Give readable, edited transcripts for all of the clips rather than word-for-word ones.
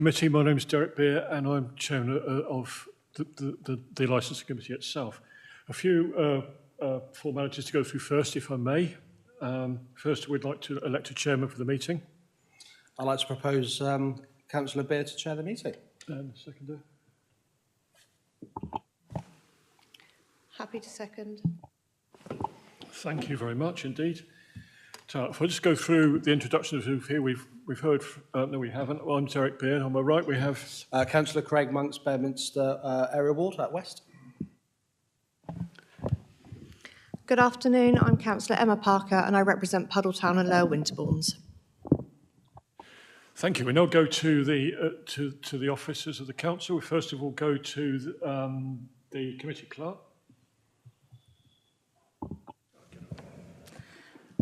Committee. My name is Derek Beer and I'm chairman of the licensing committee itself. A few formalities to go through first, if I may. First, we'd like to elect a chairman for the meeting. I'd like to propose Councillor Beer to chair the meeting. And seconder. Happy to second. Thank you very much indeed. So if I just go through the introduction of who's here, we've heard, no we haven't. Well, I'm Derek Beer. On my right we have Councillor Craig Monks, Bedminster Area Ward at West. Good afternoon, I'm Councillor Emma Parker and I represent Puddletown and Lower Winterbournes. Thank you. We now go to the officers of the council. We first of all go to the committee clerk.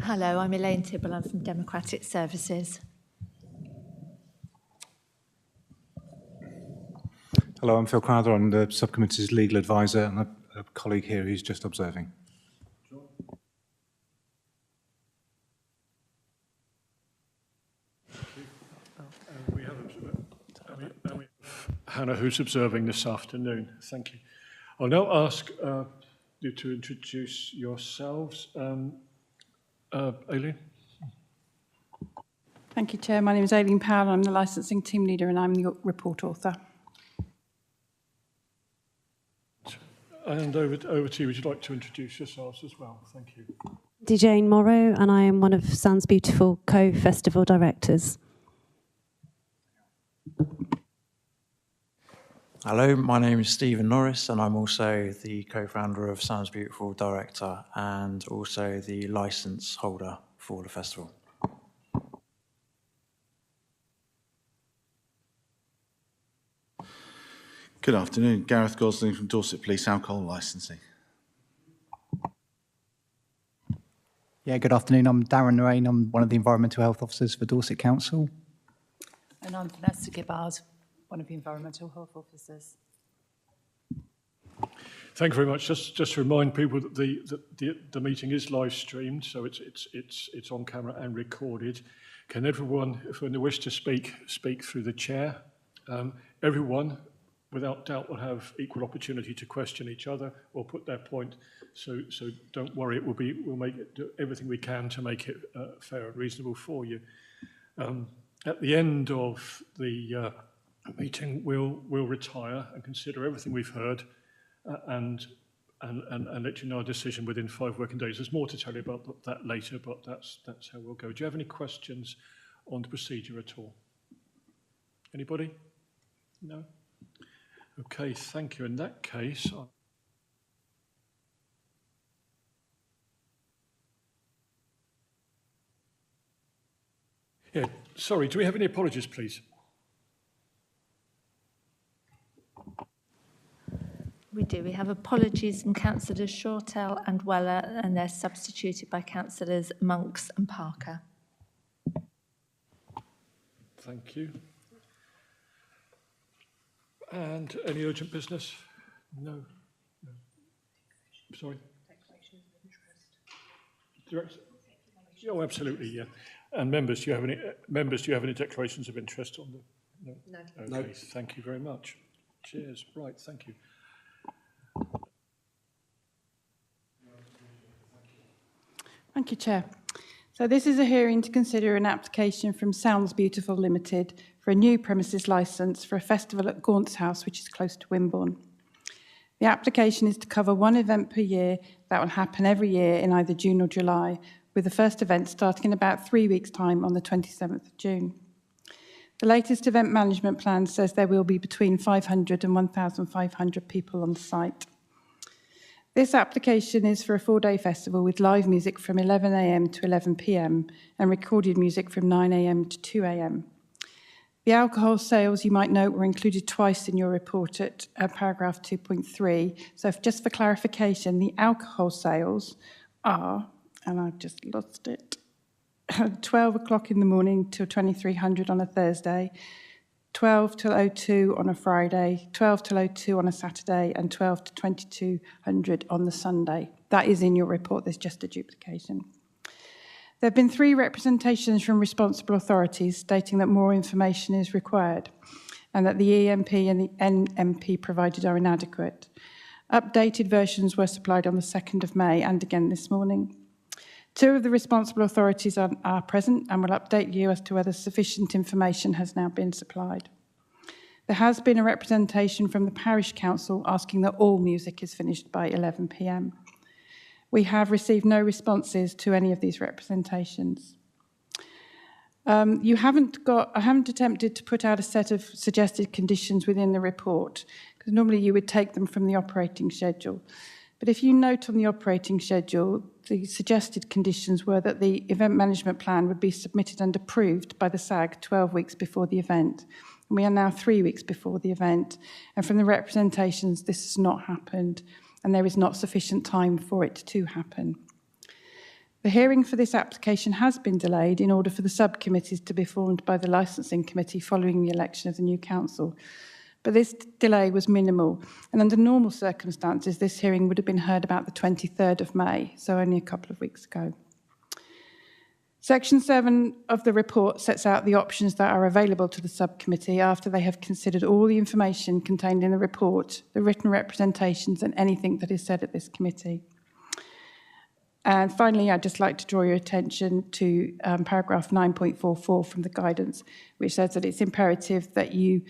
Hello, I'm Elaine Tibble. I'm from Democratic Services. Hello, I'm Phil Crowther. I'm the subcommittee's legal advisor and a colleague here who's just observing. We have Hannah, who's observing this afternoon. Thank you. I'll now ask you to introduce yourselves. Aileen? Thank you, Chair. My name is Aileen Powell. I'm the licensing team leader and I'm the report author. And over to you. Would you like to introduce yourselves as well? Thank you. Jane Morrow, and I am one of Sounds Beautiful co-festival directors. Hello, my name is Stephen Norris and I'm also the co-founder of Sounds Beautiful director and also the licence holder for the festival. Good afternoon, Gareth Gosling from Dorset Police Alcohol Licensing. Yeah, good afternoon, I'm Darren Narain, I'm one of the environmental health officers for Dorset Council. And I'm Vanessa Gibbard, one of the environmental health officers. Thank you very much. Just to remind people that the meeting is live streamed, so it's on camera and recorded. Can everyone, if they wish to speak through the chair? Everyone, without doubt, will have equal opportunity to question each other or put their point. So don't worry. We'll make it, do everything we can to make it fair and reasonable for you. At the end of the meeting, we'll retire and consider everything we've heard and let you know our decision within 5 working days. There's more to tell you about that later, but that's how we'll go. Do you have any questions on the procedure at all? Anybody? No? Okay, thank you. In that case, yeah, sorry, do we have any apologies, please? We do. We have apologies from Councillors Shortell and Weller, and they're substituted by Councillors Monks and Parker. Thank you. And any urgent business? No. Sorry? Declarations of interest. Oh, absolutely, yeah. And members, do you have any declarations of interest on the? No. Okay, no. Thank you very much. Cheers. Right, thank you. Thank you, Chair. So this is a hearing to consider an application from Sounds Beautiful Limited for a new premises licence for a festival at Gaunt's House, which is close to Wimborne. The application is to cover one event per year that will happen every year in either June or July, with the first event starting in about 3 weeks' time on the 27th of June. The latest event management plan says there will be between 500 and 1,500 people on the site. This application is for a 4-day festival with live music from 11 a.m. to 11 p.m. and recorded music from 9 a.m. to 2 a.m. The alcohol sales, you might note, were included twice in your report at paragraph 2.3. So just for clarification, the alcohol sales are, and I've just lost it, 12 o'clock in the morning till 2300 on a Thursday, 12 till 02 on a Friday, 12 till 02 on a Saturday, and 12 to 2200 on the Sunday. That is in your report, there's just a duplication. There have been 3 representations from responsible authorities stating that more information is required. and that the EMP and the NMP provided are inadequate. Updated versions were supplied on the 2nd of May and again this morning. 2 of the responsible authorities are present and will update you as to whether sufficient information has now been supplied. There has been a representation from the Parish Council asking that all music is finished by 11 p.m. We have received no responses to any of these representations. I haven't attempted to put out a set of suggested conditions within the report, because normally you would take them from the operating schedule. But if you note on the operating schedule, the suggested conditions were that the event management plan would be submitted and approved by the SAG 12 weeks before the event. And we are now 3 weeks before the event. And from the representations, this has not happened, and there is not sufficient time for it to happen. The hearing for this application has been delayed in order for the subcommittees to be formed by the licensing committee following the election of the new council. But this delay was minimal, and under normal circumstances, this hearing would have been heard about the 23rd of May, so only a couple of weeks ago. Section 7 of the report sets out the options that are available to the subcommittee after they have considered all the information contained in the report, the written representations, and anything that is said at this committee. And finally, I'd just like to draw your attention to paragraph 9.44 from the guidance, which says that it's imperative that you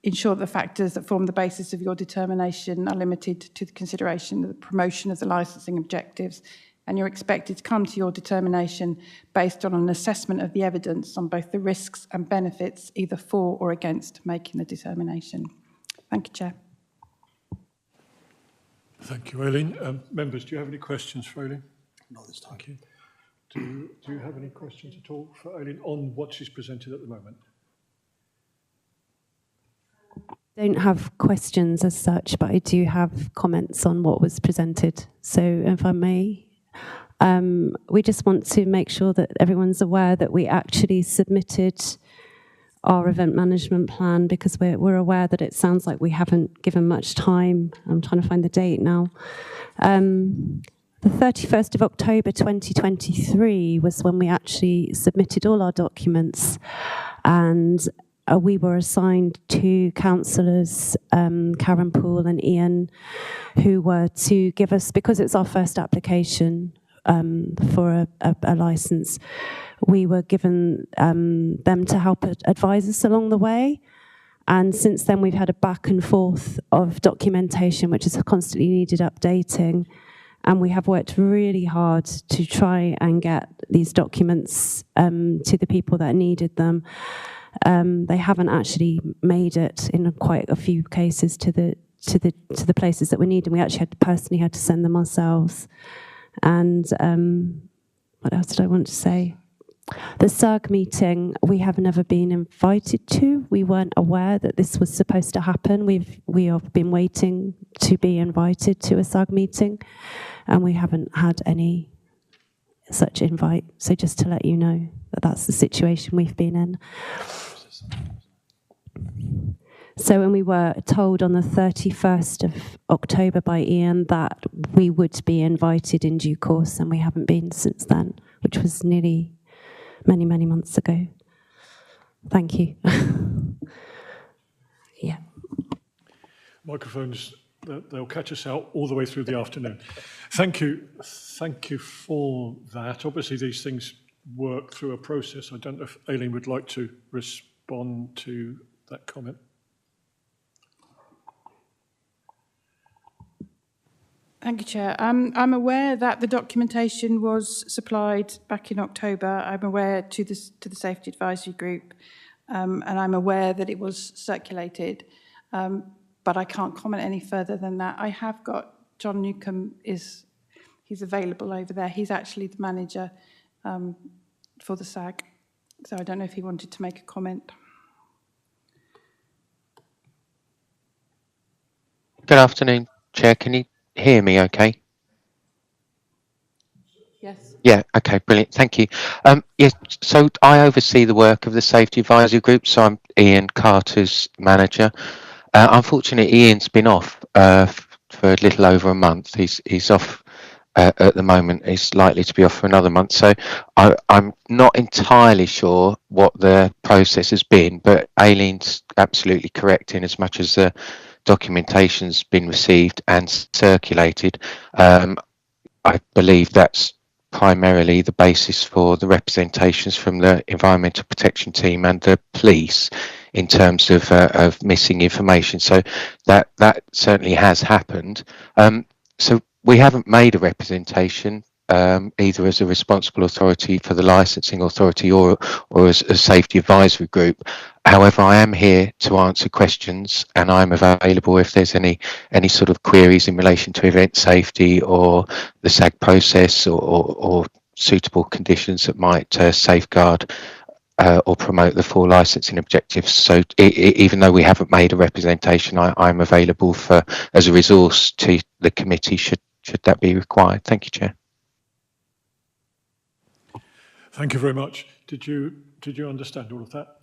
ensure the factors that form the basis of your determination are limited to the consideration of the promotion of the licensing objectives, and you're expected to come to your determination based on an assessment of the evidence on both the risks and benefits, either for or against making the determination. Thank you, Chair. Thank you, Aileen. Members, do you have any questions for Aileen? Not this time. Thank you. Do you have any questions at all for Aileen on what she's presented at the moment? Don't have questions as such, but I do have comments on what was presented. So if I may, we just want to make sure that everyone's aware that we actually submitted our event management plan, because we're aware that it sounds like we haven't given much time. I'm trying to find the date now. The 31st of October 2023 was when we actually submitted all our documents, and we were assigned 2 councillors, Karen Poole and Ian, who were to give us, because it's our first application for a licence, we were given them to help advise us along the way. And since then, we've had a back and forth of documentation, which has constantly needed updating. And we have worked really hard to try and get these documents to the people that needed them. They haven't actually made it in quite a few cases to the places that we need, and we actually personally had to send them ourselves. And what else did I want to say? The SAG meeting, we have never been invited to. We weren't aware that this was supposed to happen. We have been waiting to be invited to a SAG meeting, and we haven't had any such invite. So just to let you know that that's the situation we've been in. So when we were told on the 31st of October by Ian that we would be invited in due course, and we haven't been since then, which was nearly many, many months ago. Thank you. Yeah. Microphones, they'll catch us out all the way through the afternoon. Thank you for that. Obviously, these things work through a process. I don't know if Aileen would like to respond to that comment. Thank you, Chair. I'm aware that the documentation was supplied back in October. I'm aware to the Safety Advisory Group, and I'm aware that it was circulated, but I can't comment any further than that. I have got John Newcomb, he's available over there. He's actually the manager for the SAG, so I don't know if he wanted to make a comment. Good afternoon, Chair. Can you hear me okay? Yes. Yeah, okay, brilliant, thank you. Yes, so I oversee the work of the Safety Advisory Group, so I'm Ian Carter's manager. Unfortunately, Ian's been off for a little over a month. He's off at the moment is likely to be off for another month. So I'm not entirely sure what the process has been, but Aileen's absolutely correct in as much as the documentation's been received and circulated. I believe that's primarily the basis for the representations from the Environmental Protection Team and the police in terms of missing information. So that certainly has happened. So we haven't made a representation either as a responsible authority for the licensing authority or as a safety advisory group. However, I am here to answer questions, and I'm available if there's any sort of queries in relation to event safety or the SAG process or suitable conditions that might safeguard or promote the full licensing objectives. So even though we haven't made a representation, I'm available as a resource to the committee should that be required. Thank you, Chair. Thank you very much. Did you understand all of that?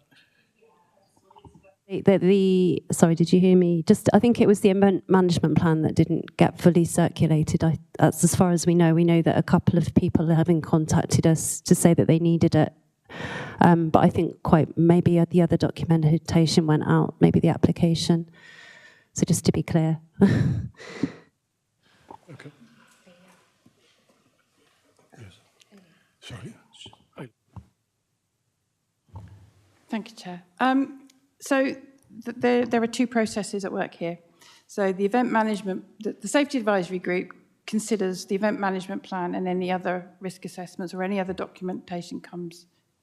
Sorry, did you hear me? I think it was the event management plan that didn't get fully circulated. That's as far as we know. We know that a couple of people have contacted us to say that they needed it. But I think maybe the other documentation went out, maybe the application. So just to be clear. Okay. Yes. Sorry. Thank you, Chair. So there are two processes at work here. So the event management, the Safety Advisory Group considers the event management plan and any other risk assessments or any other documentation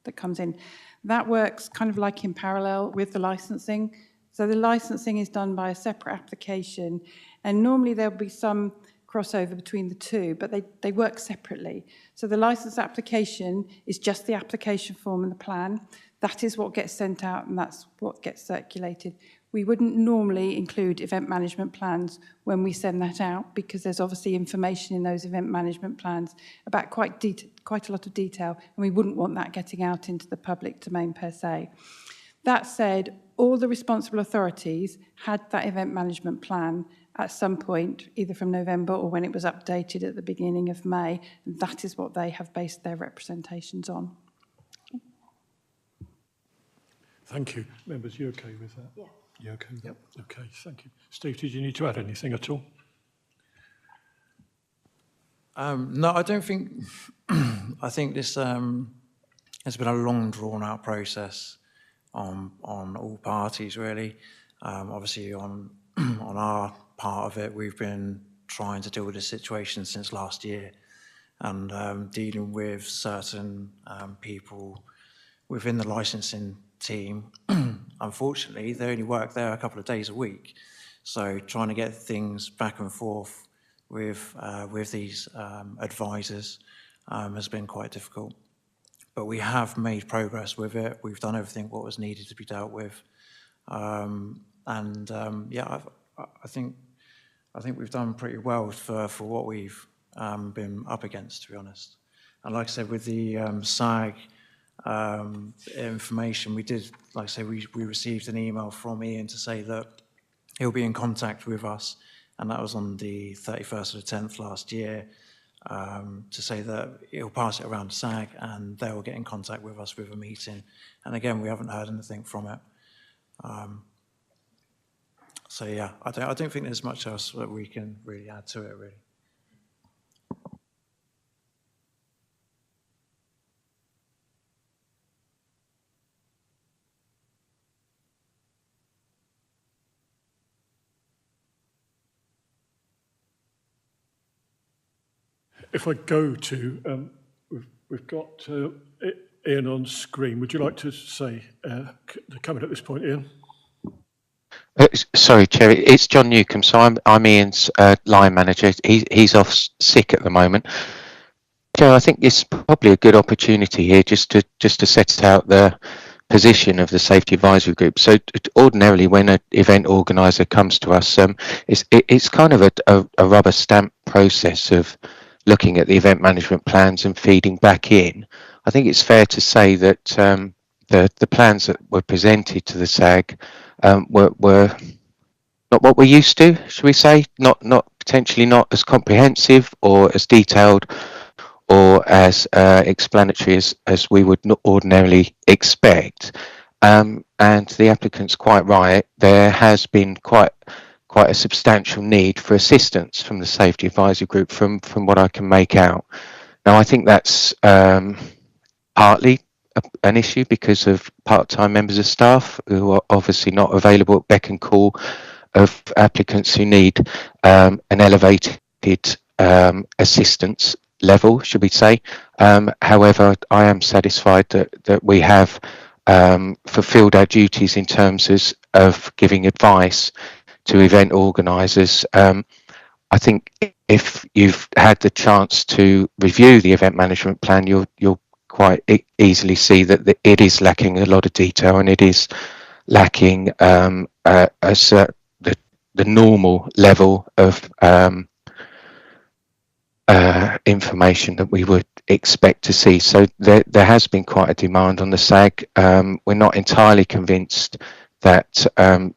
that comes in. That works kind of like in parallel with the licensing. So the licensing is done by a separate application, and normally there'll be some crossover between the two, but they work separately. So the license application is just the application form and the plan. That is what gets sent out, and that's what gets circulated. We wouldn't normally include event management plans when we send that out, because there's obviously information in those event management plans about quite a lot of detail, and we wouldn't want that getting out into the public domain per se. That said, all the responsible authorities had that event management plan at some point, either from November or when it was updated at the beginning of May, and that is what they have based their representations on. Thank you. Members, you okay with that? Yeah. You okay with that? Okay, thank you. Steve, did you need to add anything at all? No, I don't think. I think this has been a long, drawn-out process on all parties, really. Obviously, on our part of it, we've been trying to deal with this situation since last year, and dealing with certain people within the licensing team. Unfortunately, they only work there a couple of days a week, so trying to get things back and forth with these advisors has been quite difficult. But we have made progress with it. We've done everything what was needed to be dealt with, yeah, I think we've done pretty well for what we've been up against, to be honest. And like I said, with the SAG information, we did, like I say, we received an email from Ian to say that he'll be in contact with us, and that was on the 31st of the 10th last year, to say that he'll pass it around to SAG and they will get in contact with us with a meeting. And again, we haven't heard anything from it. So yeah, I don't think there's much else that we can really add to it, really. If I go to, we've got Ian on screen. Would you like to say, comment at this point, Ian? Sorry, Chair, it's John Newcombe. So I'm Ian's line manager. He's off sick at the moment. Chair, I think it's probably a good opportunity here just to set out the position of the Safety Advisory Group. So ordinarily, when an event organiser comes to us, it's kind of a rubber stamp process of looking at the event management plans and feeding back in. I think it's fair to say that the plans that were presented to the SAG were not what we're used to, should we say? Not potentially not as comprehensive or as detailed or as explanatory as we would not ordinarily expect. And the applicant's quite right. There has been quite a substantial need for assistance from the Safety Advisory Group from what I can make out. Now, I think that's partly an issue because of part-time members of staff who are obviously not available at beck and call of applicants who need an elevated assistance level, should we say. However, I am satisfied that we have fulfilled our duties in terms of giving advice to event organisers. I think if you've had the chance to review the event management plan, you'll quite easily see that it is lacking a lot of detail, and it is lacking the normal level of information that we would expect to see. So there has been quite a demand on the SAG. We're not entirely convinced that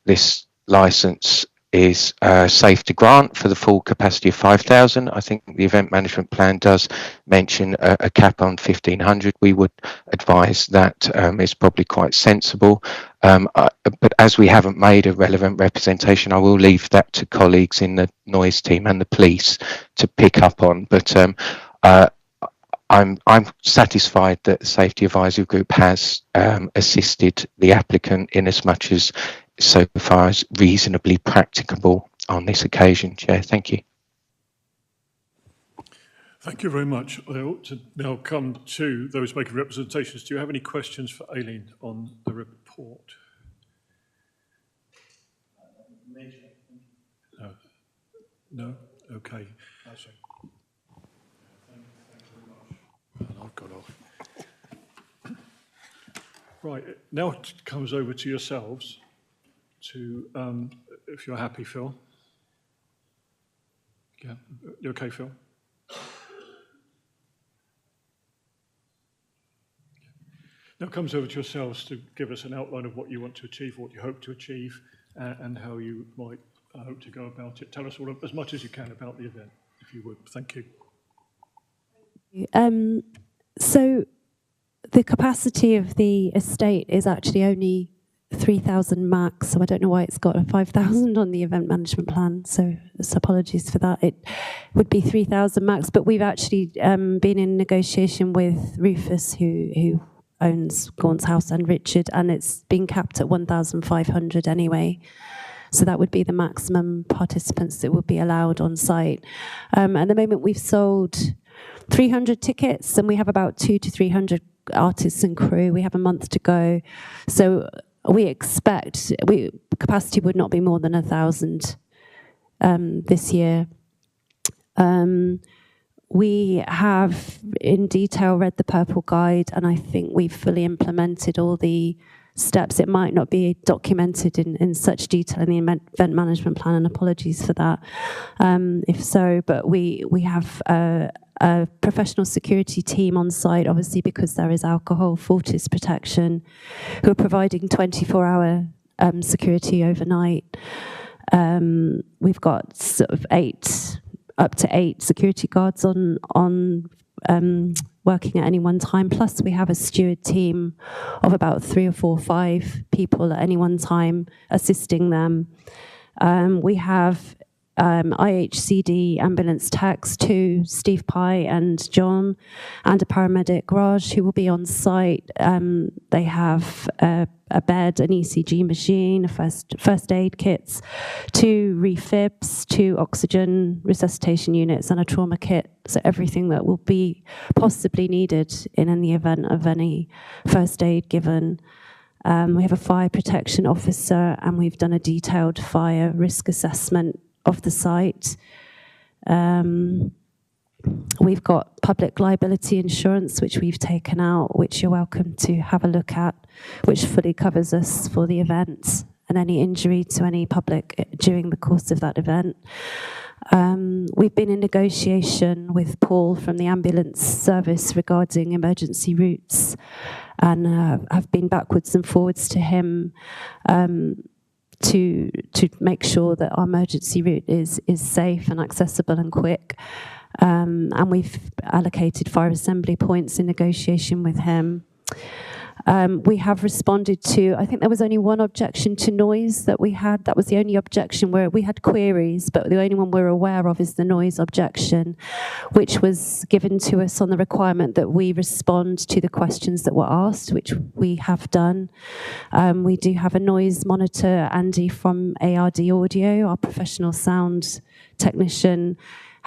this licence is safe to grant for the full capacity of 5,000. I think the event management plan does mention a cap on 1,500. We would advise that is probably quite sensible. But as we haven't made a relevant representation, I will leave that to colleagues in the noise team and the police to pick up on. But I'm satisfied that the Safety Advisory Group has assisted the applicant in as much as so far as reasonably practicable on this occasion, Chair. Thank you. Thank you very much. I ought to now come to those making representations. Do you have any questions for Aileen on the report? No? No? Okay. I've got off. Right, now it comes over to yourselves to, if you're happy, Phil. Yeah, you okay, Phil? Now it comes over to yourselves to give us an outline of what you want to achieve, what you hope to achieve, and how you might hope to go about it. Tell us all as much as you can about the event, if you would. Thank you. So the capacity of the estate is actually only 3,000 max, so I don't know why it's got a 5,000 on the event management plan, so apologies for that. It would be 3,000 max, but we've actually been in negotiation with Rufus, who owns Gaunt's House, and Richard, and it's been capped at 1,500 anyway. So that would be the maximum participants that would be allowed on site. At the moment, we've sold 300 tickets, and we have about 200 to 300 artists and crew. We have a month to go. So we expect capacity would not be more than 1,000 this year. We have in detail read the Purple Guide, and I think we've fully implemented all the steps. It might not be documented in such detail in the event management plan, and apologies for that if so, but we have a professional security team on site, obviously because there is alcohol, Fortis Protection, who are providing 24-hour security overnight. We've got sort of up to eight security guards on working at any one time. Plus, we have a steward team of about 3 or 4 or 5 people at any one time assisting them. We have IHCD ambulance techs, 2, Steve Pye and John, and a paramedic, Raj, who will be on site. They have a bed, an ECG machine, first aid kits, 2 refibs, 2 oxygen resuscitation units, and a trauma kit. So everything that will be possibly needed in the event of any first aid given. We have a fire protection officer, and we've done a detailed fire risk assessment of the site. We've got public liability insurance, which we've taken out, which you're welcome to have a look at, which fully covers us for the event and any injury to any public during the course of that event. We've been in negotiation with Paul from the ambulance service regarding emergency routes, and have been backwards and forwards to him to make sure that our emergency route is safe and accessible and quick. And we've allocated 5 assembly points in negotiation with him. We have responded to, I think there was only one objection to noise that we had. That was the only objection where we had queries, but the only one we're aware of is the noise objection, which was given to us on the requirement that we respond to the questions that were asked, which we have done. We do have a noise monitor, Andy from ARD Audio, our professional sound technician,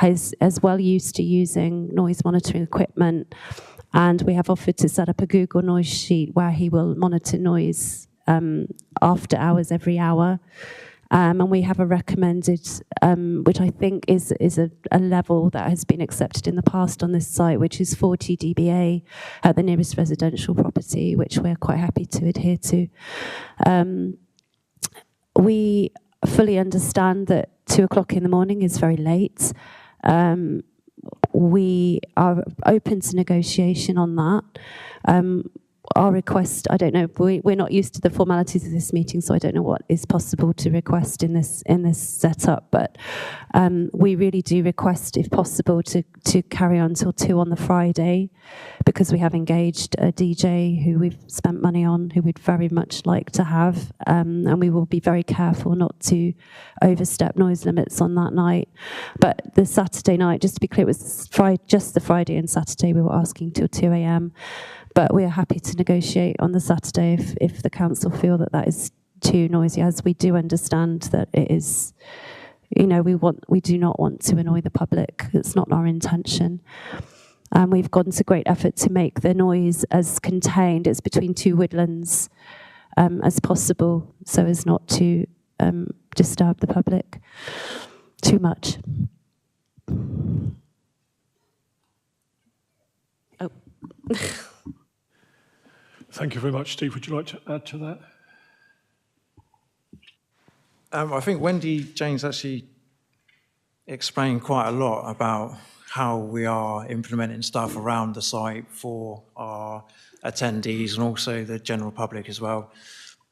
is as well used to using noise monitoring equipment. And we have offered to set up a Google Noise sheet where he will monitor noise after hours, every hour. And we have a recommended, which I think is a level that has been accepted in the past on this site, which is 40 dBA at the nearest residential property, which we're quite happy to adhere to. We fully understand that 2 o'clock in the morning is very late. We are open to negotiation on that. Our request, I don't know, we're not used to the formalities of this meeting, so I don't know what is possible to request in this setup, but we really do request, if possible, to carry on till 2 on the Friday, because we have engaged a DJ who we've spent money on, who we'd very much like to have, and we will be very careful not to overstep noise limits on that night. But the Saturday night, just to be clear, it was just the Friday and Saturday we were asking till 2 a.m. But we are happy to negotiate on the Saturday if the council feel that that is too noisy, as we do understand that it is, you know, we do not want to annoy the public. It's not our intention. We've gone to great effort to make the noise as contained, it's between 2 woodlands, as possible, so as not to disturb the public too much. Oh. Thank you very much, Steve. Would you like to add to that? I think Wendy James actually explained quite a lot about how we are implementing stuff around the site for our attendees and also the general public as well.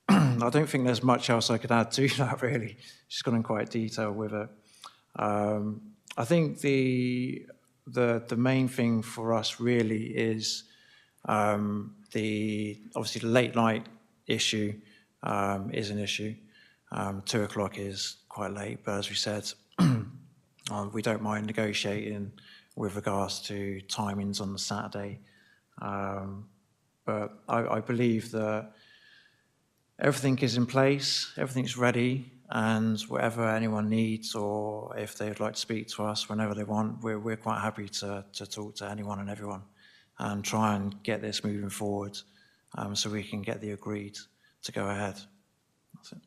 I don't think there's much else I could add to that, really. She's gone in quite detail with it. I think the main thing for us really is obviously the late night issue is an issue. 2 o'clock is quite late, but as we said, we don't mind negotiating with regards to timings on the Saturday. But I believe that everything is in place, everything's ready, and whatever anyone needs, or if they'd like to speak to us whenever they want, we're quite happy to talk to anyone and everyone and try and get this moving forward so we can get the agreed to go ahead. That's it.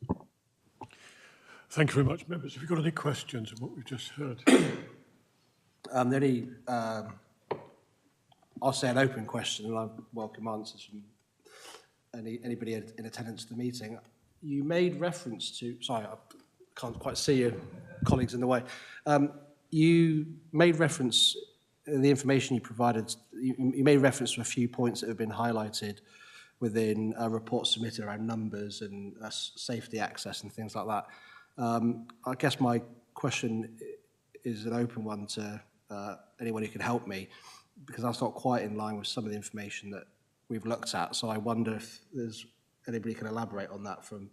Thank you very much, members. Have you got any questions on what we've just heard? I'll say an open question, and I welcome answers from anybody in attendance to the meeting. You made reference to, sorry, I can't quite see your colleagues in the way. You made reference, the information you provided, you made reference to a few points that have been highlighted within a report submitted around numbers and safety access and things like that. I guess my question is an open one to anyone who can help me, because that's not quite in line with some of the information that we've looked at. So I wonder if there's anybody can elaborate on that from,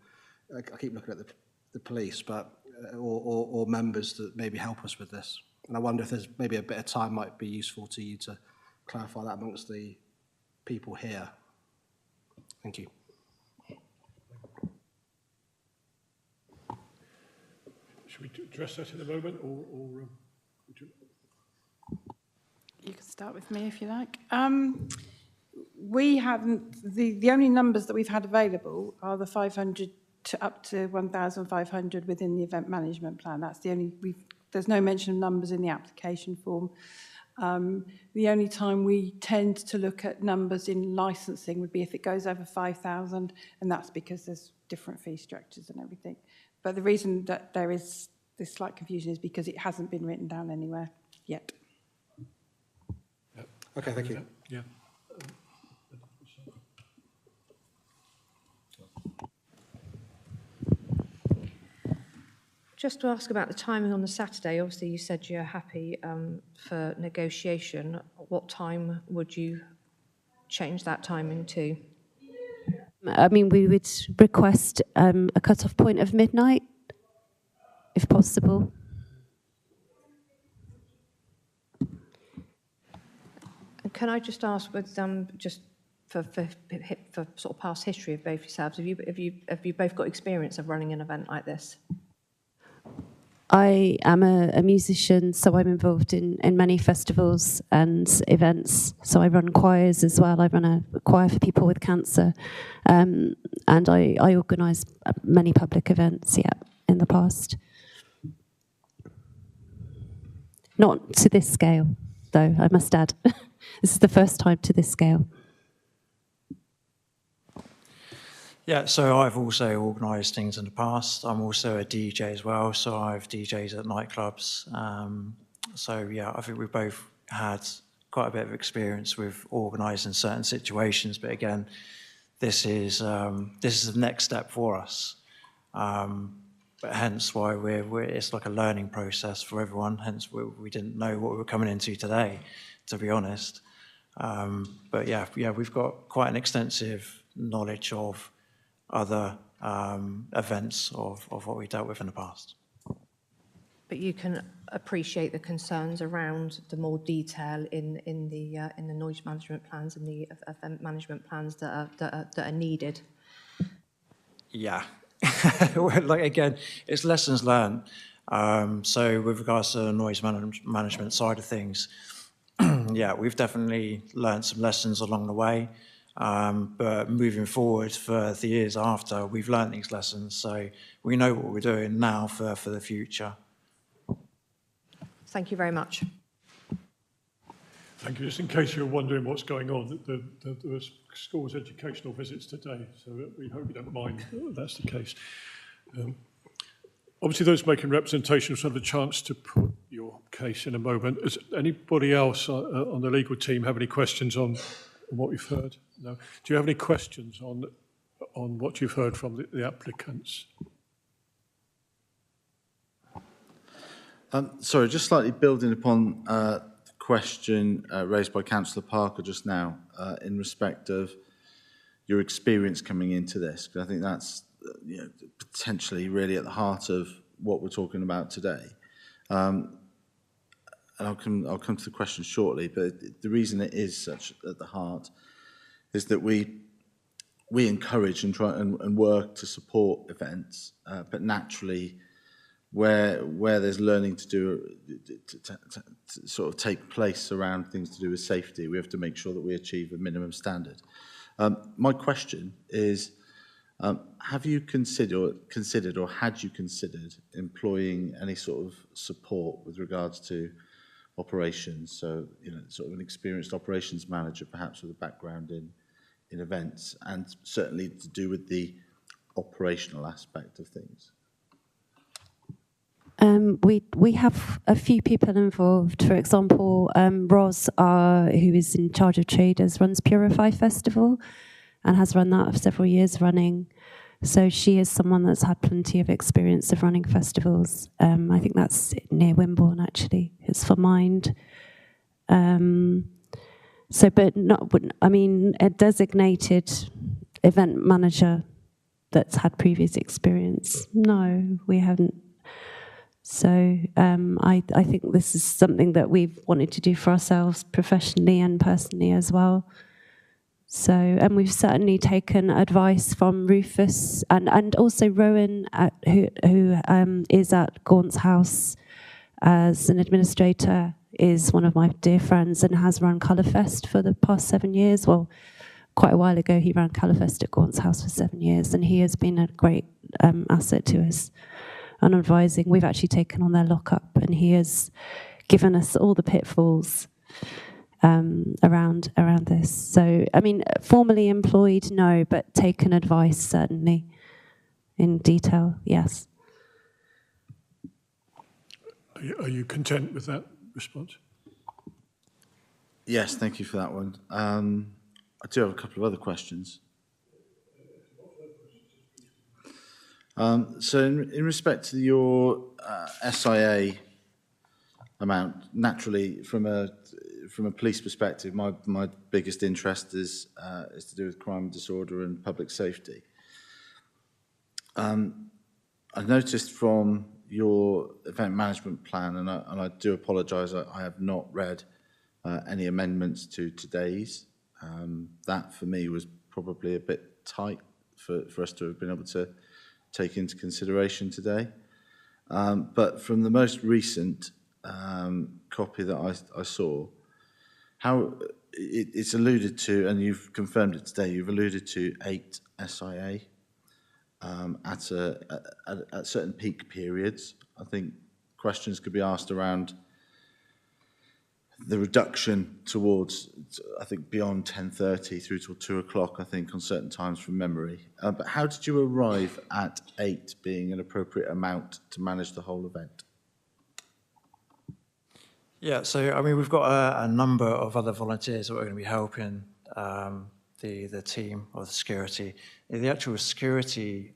I keep looking at the police, but or members that maybe help us with this. And I wonder if there's maybe a bit of time might be useful to you to clarify that amongst the people here. Thank you. Should we address that in a moment, or would you? You can start with me if you like. We haven't, the only numbers that we've had available are the 500 to up to 1,500 within the event management plan. That's the only, there's no mention of numbers in the application form. The only time we tend to look at numbers in licensing would be if it goes over 5,000, and that's because there's different fee structures and everything. But the reason that there is this slight confusion is because it hasn't been written down anywhere yet. Okay, thank you. Yeah. Just to ask about the timing on the Saturday, obviously you said you're happy for negotiation. What time would you change that timing to? I mean, we would request a cut-off point of midnight, if possible. And can I just ask, with just for sort of past history of both yourselves, have you both got experience of running an event like this? I am a musician, so I'm involved in many festivals and events. So I run choirs as well. I run a choir for people with cancer. And I organise many public events, in the past. Not to this scale, though, I must add. This is the first time to this scale. Yeah, so I've also organised things in the past. I'm also a DJ as well, so I've DJs at nightclubs. So yeah, I think we've both had quite a bit of experience with organising certain situations. But again, this is the next step for us. But hence why it's like a learning process for everyone. Hence we didn't know what we were coming into today, to be honest. But yeah, we've got quite an extensive knowledge of other events of what we dealt with in the past. But you can appreciate the concerns around the more detail in the noise management plans and the event management plans that are needed. Yeah, like again, it's lessons learned. So with regards to the noise management side of things, yeah, we've definitely learned some lessons along the way. But moving forward for the years after, we've learned these lessons, so we know what we're doing now for the future. Thank you very much. Thank you. Just in case you're wondering what's going on, there was schools educational visits today, so we hope you don't mind that's the case. Obviously, those making representations will have the chance to put your case in a moment. Does anybody else on the legal team have any questions on what we've heard? No. Do you have any questions on what you've heard from the applicants? Sorry, just slightly building upon the question raised by Councillor Parker just now in respect of your experience coming into this, because I think that's potentially really at the heart of what we're talking about today. And I'll come to the question shortly, but the reason it is such at the heart is that we encourage and try and work to support events, but naturally, where there's learning to do to sort of take place around things to do with safety, we have to make sure that we achieve a minimum standard. My question is, have you considered or had you considered employing any sort of support with regards to operations? So, sort of an experienced operations manager, perhaps with a background in events, and certainly to do with the operational aspect of things. We have a few people involved. For example, Ros, who is in charge of traders, runs Purify Festival and has run that for several years running. So she is someone that's had plenty of experience of running festivals. I think that's near Wimborne, actually. It's for Mind. But not, I mean, a designated event manager that's had previous experience. No, we haven't. So I think this is something that we've wanted to do for ourselves professionally and personally as well. So, and we've certainly taken advice from Rufus and also Rowan, who is at Gaunt's House as an administrator, is one of my dear friends and has run Colourfest for the past 7 years. Well, quite a while ago, he ran Colourfest at Gaunt's House for 7 years, and he has been a great asset to us. And advising, we've actually taken on their lockup, and he has given us all the pitfalls around this. So, I mean, formally employed, no, but taken advice, certainly, in detail, yes. Are you content with that response? Yes, thank you for that one. I do have a couple of other questions. So in respect to your SIA amount, naturally, from a police perspective, my biggest interest is to do with crime and disorder and public safety. I've noticed from your event management plan, and I do apologise, I have not read any amendments to today's. That for me was probably a bit tight for us to have been able to take into consideration today. But from the most recent copy that I saw, how it's alluded to, and you've confirmed it today, you've alluded to 8 SIA at certain peak periods. I think questions could be asked around the reduction towards, I think, beyond 10:30 through till 2 o'clock, I think, on certain times from memory. But how did you arrive at 8 being an appropriate amount to manage the whole event? Yeah, so I mean, we've got a number of other volunteers that are going to be helping the team of the security. The actual security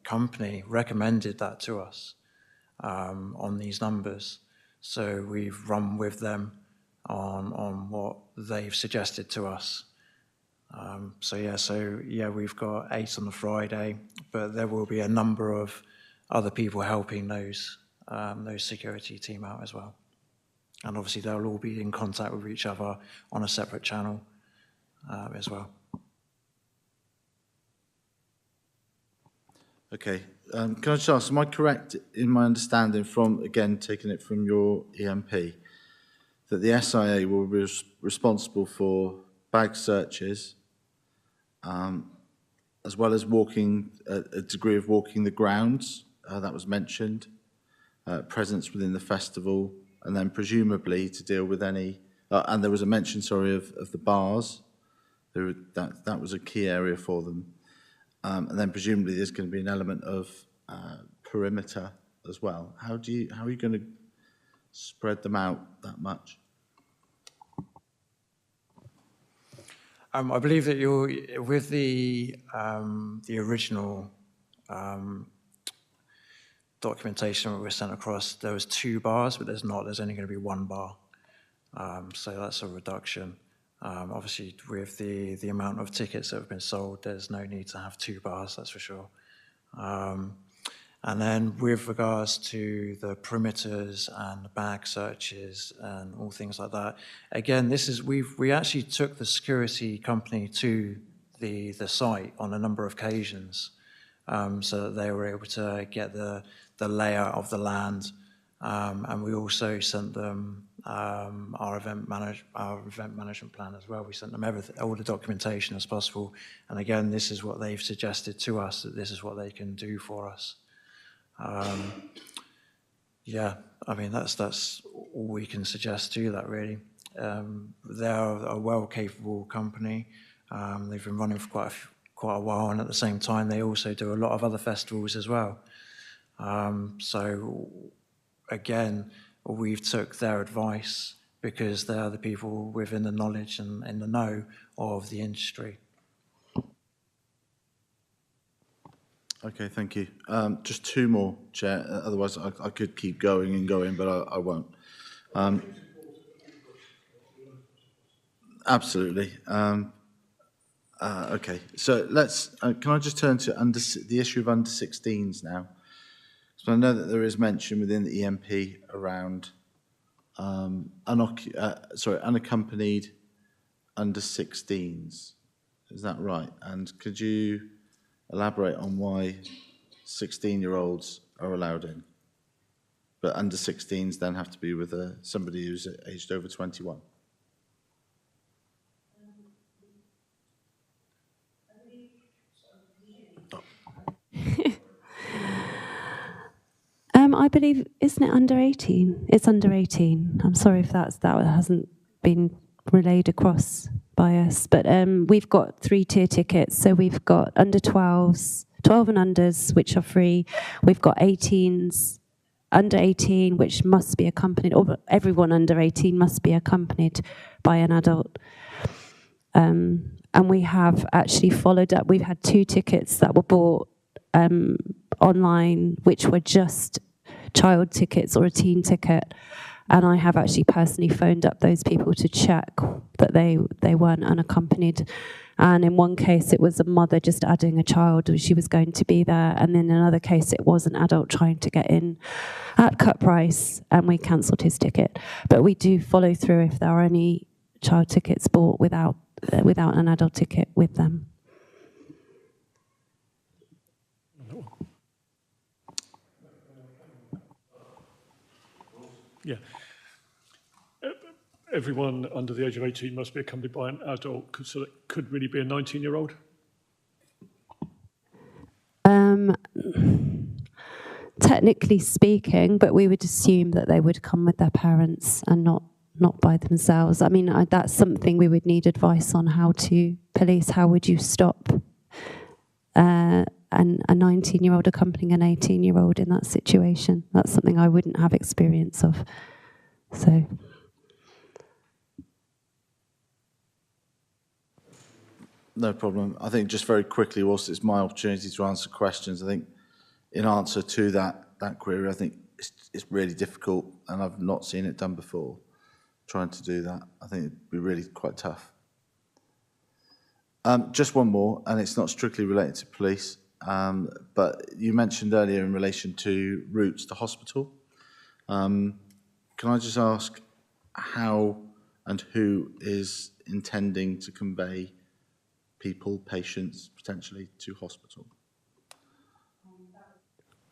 company recommended that to us on these numbers. So we've run with them on what they've suggested to us. So we've got 8 on the Friday, but there will be a number of other people helping those security team out as well. And obviously they'll all be in contact with each other on a separate channel as well. Okay. Can I just ask, am I correct in my understanding from, again, taking it from your EMP, that the SIA will be responsible for bag searches, as well as walking, a degree of walking the grounds, that was mentioned, presence within the festival, and then presumably to deal with any, and there was a mention, sorry, of the bars. That was a key area for them. And then presumably there's going to be an element of perimeter as well. How are you going to spread them out that much? I believe that you're with the original documentation that was sent across. There was 2 bars, but there's not. There's only going to be 1 bar. So that's a reduction. Obviously, with the amount of tickets that have been sold, there's no need to have 2 bars, that's for sure. And then with regards to the perimeters and the bag searches and all things like that, again, we actually took the security company to the site on a number of occasions, so that they were able to get the layout of the land, and we also sent them our event management plan as well. We sent them everything, all the documentation as possible. And again, this is what they've suggested to us, that this is what they can do for us. Yeah, I mean, that's all we can suggest to that, really. They're a well-capable company. They've been running for quite a while, and at the same time, they also do a lot of other festivals as well. So, again, we've took their advice because they're the people within the knowledge and in the know of the industry. Okay, thank you. Just 2 more, Chair. Otherwise, I could keep going and going, but I won't. Absolutely. Okay, so let's. Can I just turn to the issue of under 16s now? So I know that there is mention within the EMP around unaccompanied under 16s. Is that right? And could you elaborate on why 16-year-olds are allowed in, but under 16s then have to be with somebody who's aged over 21? I believe, isn't it under 18? It's under 18. I'm sorry if that hasn't been relayed across by us. But we've got 3-tier tickets. So we've got under 12s, 12 and unders, which are free. We've got 18s, under 18, which must be accompanied, or everyone under 18 must be accompanied by an adult. And we have actually followed up. We've had 2 tickets that were bought online which were just child tickets or a teen ticket. And I have actually personally phoned up those people to check that they weren't unaccompanied. And in one case, it was a mother just adding a child, she was going to be there. And in another case, it was an adult trying to get in at cut price, and we cancelled his ticket. But we do follow through if there are any child tickets bought without an adult ticket with them. Yeah. Everyone under the age of 18 must be accompanied by an adult, so it could really be a 19-year-old? Technically speaking, but we would assume that they would come with their parents and not by themselves. I mean, that's something we would need advice on how to police. How would you stop a 19-year-old accompanying an 18-year-old in that situation? That's something I wouldn't have experience of. So. No problem. I think just very quickly, whilst it's my opportunity to answer questions, I think in answer to that query, I think it's really difficult, and I've not seen it done before, trying to do that. I think it'd be really quite tough. Just one more, and it's not strictly related to police, but you mentioned earlier in relation to routes to hospital. Can I just ask how and who is intending to convey people, patients, potentially to hospital?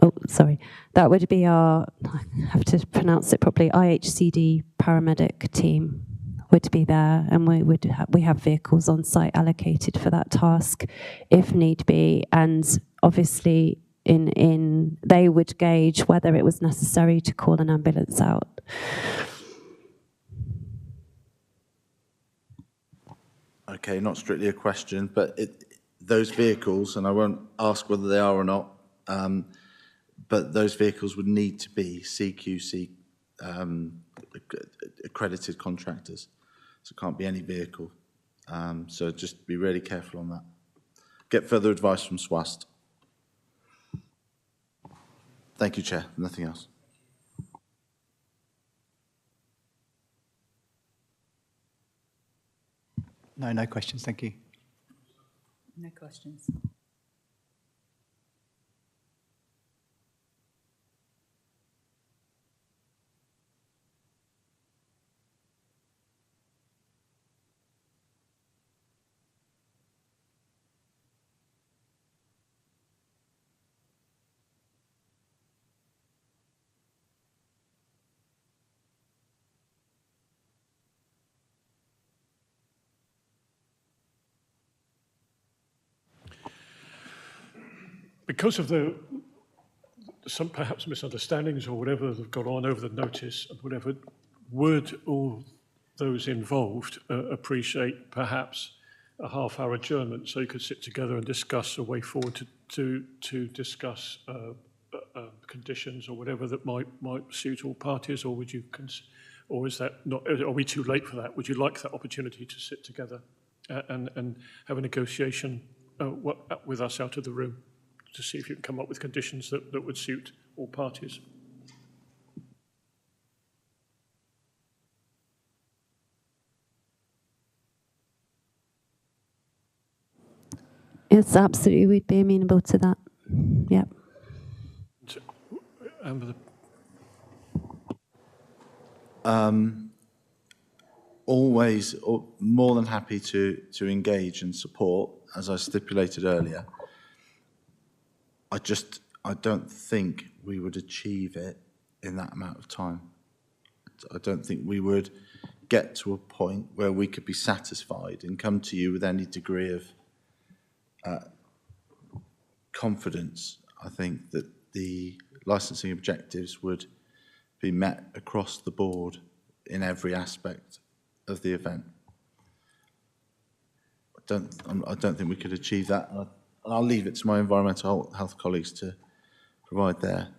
Oh, sorry. That would be our, I have to pronounce it properly, IHCD paramedic team would be there, and we have vehicles on site allocated for that task if need be, and obviously they would gauge whether it was necessary to call an ambulance out. Okay, not strictly a question, but those vehicles, and I won't ask whether they are or not, but those vehicles would need to be CQC accredited contractors. So it can't be any vehicle. So just be really careful on that. Get further advice from SWAST. Thank you, Chair. Nothing else. No questions. Thank you. No questions. Because of some perhaps misunderstandings or whatever that have gone on over the notice and whatever, would all those involved appreciate perhaps a half-hour adjournment so you could sit together and discuss a way forward to discuss conditions or whatever that might suit all parties, or would you or is that not? Are we too late for that? Would you like that opportunity to sit together and have a negotiation with us out of the room, to see if you can come up with conditions that would suit all parties? Yes, absolutely, we'd be amenable to that. Yeah. Always more than happy to engage and support, as I stipulated earlier. I don't think we would achieve it in that amount of time. I don't think we would get to a point where we could be satisfied and come to you with any degree of confidence. I think that the licensing objectives would be met across the board in every aspect of the event. I don't think we could achieve that. And I'll leave it to my environmental health colleagues to provide there.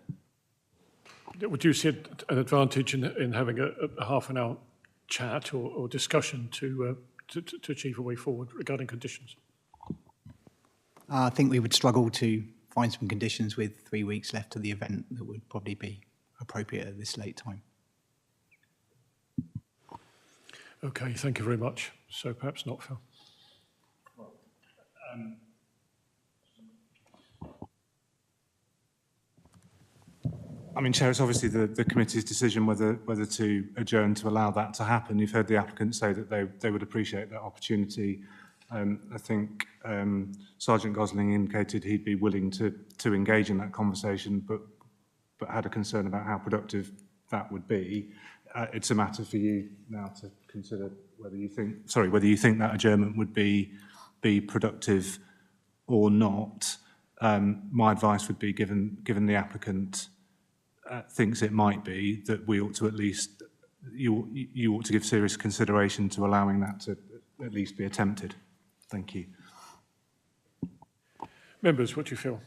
Would you see an advantage in having a half an hour chat or discussion to achieve a way forward regarding conditions? I think we would struggle to find some conditions with 3 weeks left of the event that would probably be appropriate at this late time. Okay, thank you very much. So perhaps not, Phil. I mean, Chair, it's obviously the committee's decision whether to adjourn to allow that to happen. You've heard the applicant say that they would appreciate that opportunity. I think Sergeant Gosling indicated he'd be willing to engage in that conversation, but had a concern about how productive that would be. It's a matter for you now to consider whether you think that adjournment would be productive or not. My advice would be, given the applicant thinks it might be, that we ought to at least, you ought to give serious consideration to allowing that to at least be attempted. Thank you. Members, what do you feel?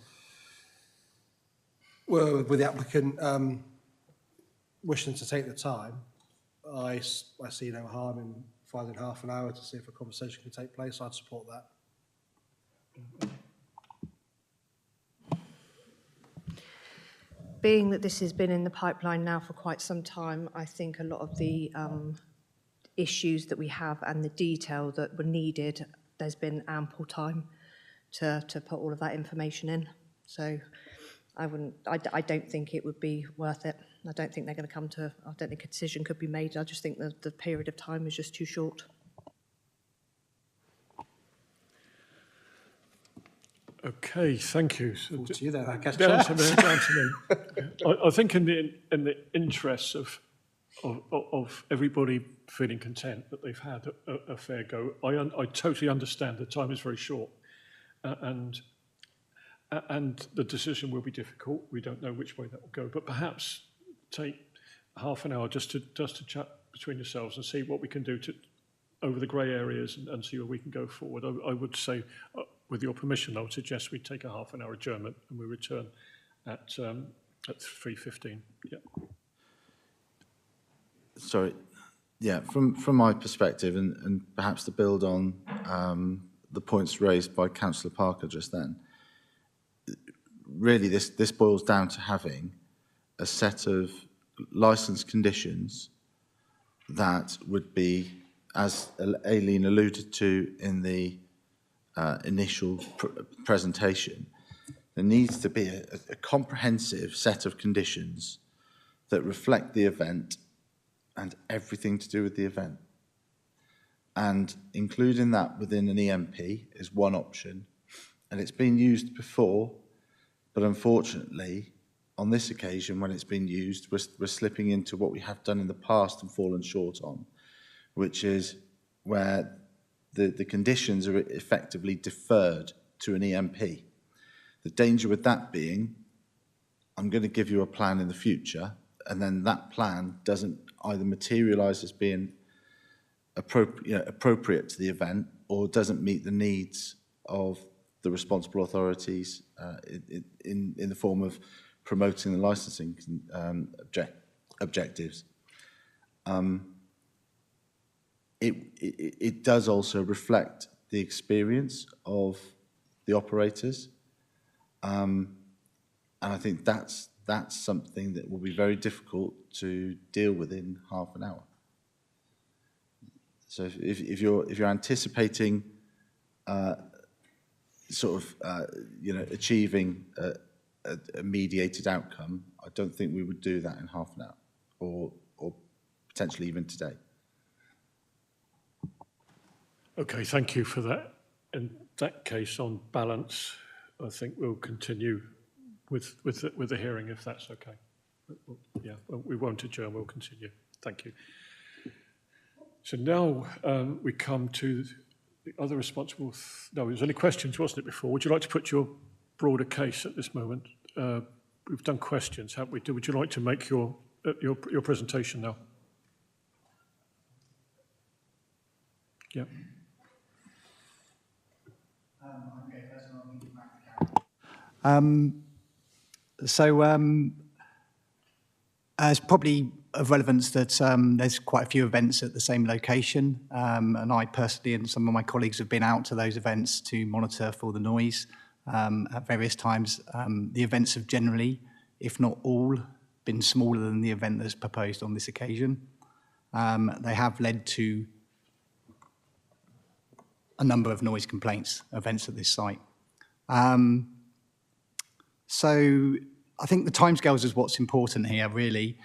Well, with the applicant wishing to take the time, I see no harm in finding half an hour to see if a conversation can take place. I'd support that. Being that this has been in the pipeline now for quite some time, I think a lot of the issues that we have and the detail that were needed, there's been ample time to put all of that information in. So I don't think it would be worth it. I don't think they're going to come to, I don't think a decision could be made. I just think that the period of time is just too short. Okay, thank you. So, to you then, I guess. Down to me. I think in the interests of everybody feeling content that they've had a fair go, I totally understand the time is very short, and the decision will be difficult. We don't know which way that will go, but perhaps take half an hour just to chat between yourselves and see what we can do to over the grey areas and see where we can go forward. I would say, with your permission, I would suggest we take a half an hour adjournment and we return at 3:15. Yeah. Sorry. Yeah, from my perspective, and perhaps to build on the points raised by Councillor Parker just then, really this boils down to having a set of licence conditions that would be, as Aileen alluded to in the initial presentation, there needs to be a comprehensive set of conditions that reflect the event and everything to do with the event. And including that within an EMP is one option, and it's been used before, but unfortunately, on this occasion, when it's been used, we're slipping into what we have done in the past and fallen short on, which is where the conditions are effectively deferred to an EMP. The danger with that being, I'm going to give you a plan in the future, and then that plan doesn't either materialise as being appropriate to the event, or doesn't meet the needs of the responsible authorities in the form of promoting the licensing objectives. It does also reflect the experience of the operators, and I think that's something that will be very difficult to deal with in half an hour. So if you're anticipating achieving a mediated outcome, I don't think we would do that in half an hour, or potentially even today. Okay, thank you for that. In that case, on balance, I think we'll continue with the hearing, if that's okay. Yeah, we won't adjourn, we'll continue. Thank you. So now we come to the other responsible... No, there was only questions, wasn't it, before? Would you like to put your broader case at this moment? We've done questions, haven't we? Would you like to make your presentation now? Yeah. It's probably of relevance that there's quite a few events at the same location, and I personally and some of my colleagues have been out to those events to monitor for the noise. at various times. The events have generally, if not all, been smaller than the event that's proposed on this occasion. They have led to a number of noise complaints events at this site. So I think the timescales is what's important here, really.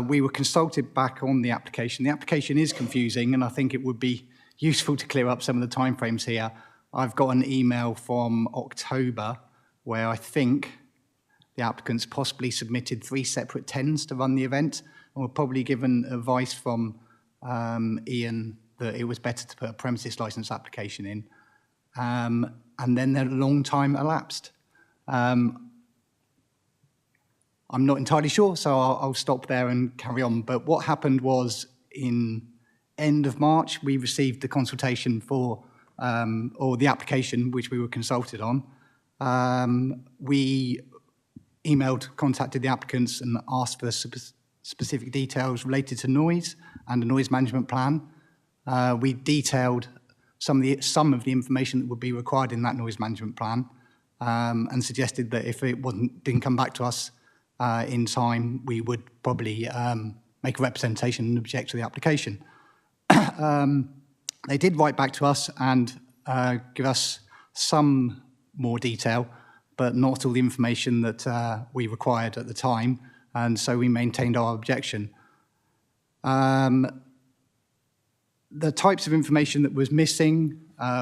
We were consulted back on the application. The application is confusing, and I think it would be useful to clear up some of the timeframes here. I've got an email from October where I think the applicants possibly submitted 3 separate tends to run the event, and were probably given advice from Ian that it was better to put a premises licence application in. And then a long time elapsed. I'm not entirely sure, so I'll stop there and carry on. But what happened was in end of March, we received the consultation for, or the application which we were consulted on. We contacted the applicants and asked for specific details related to noise and a noise management plan. We detailed some of the information that would be required in that noise management plan, and suggested that if it didn't come back to us in time, we would probably make a representation and object to the application. They did write back to us and give us some more detail, but not all the information that we required at the time, and so we maintained our objection. The types of information that was missing,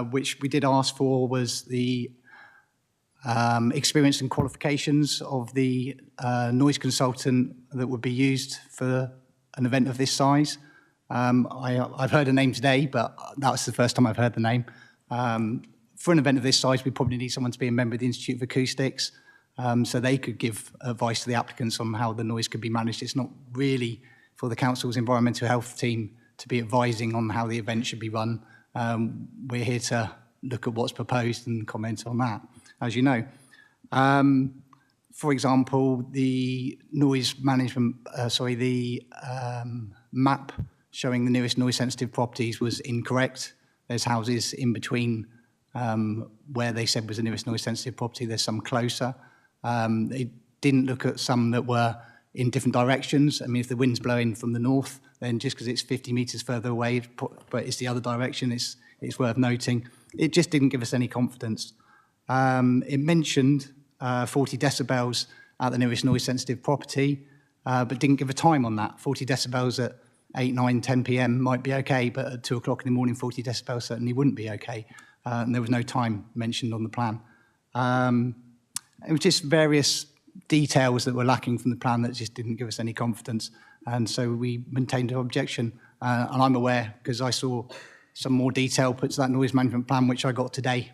which we did ask for, was the experience and qualifications of the noise consultant that would be used for an event of this size. I've heard a name today, but that was the first time I've heard the name. For an event of this size, we probably need someone to be a member of the Institute of Acoustics, so they could give advice to the applicants on how the noise could be managed. It's not really for the council's environmental health team to be advising on how the event should be run. We're here to look at what's proposed and comment on that, as you know. For example, the noise management, map showing the nearest noise-sensitive properties was incorrect. There's houses in between where they said was the nearest noise-sensitive property. There's some closer. They didn't look at some that were in different directions. I mean, if the wind's blowing from the north, then just because it's 50 metres further away, but it's the other direction, it's worth noting. It just didn't give us any confidence. It mentioned 40 decibels at the nearest noise-sensitive property, but didn't give a time on that. 40 decibels at 8, 9, 10 p.m. might be okay, but at 2 o'clock in the morning, 40 decibels certainly wouldn't be okay. And there was no time mentioned on the plan. It was just various details that were lacking from the plan that just didn't give us any confidence. And so we maintained our objection. And I'm aware, because I saw some more detail put to that noise management plan, which I got today.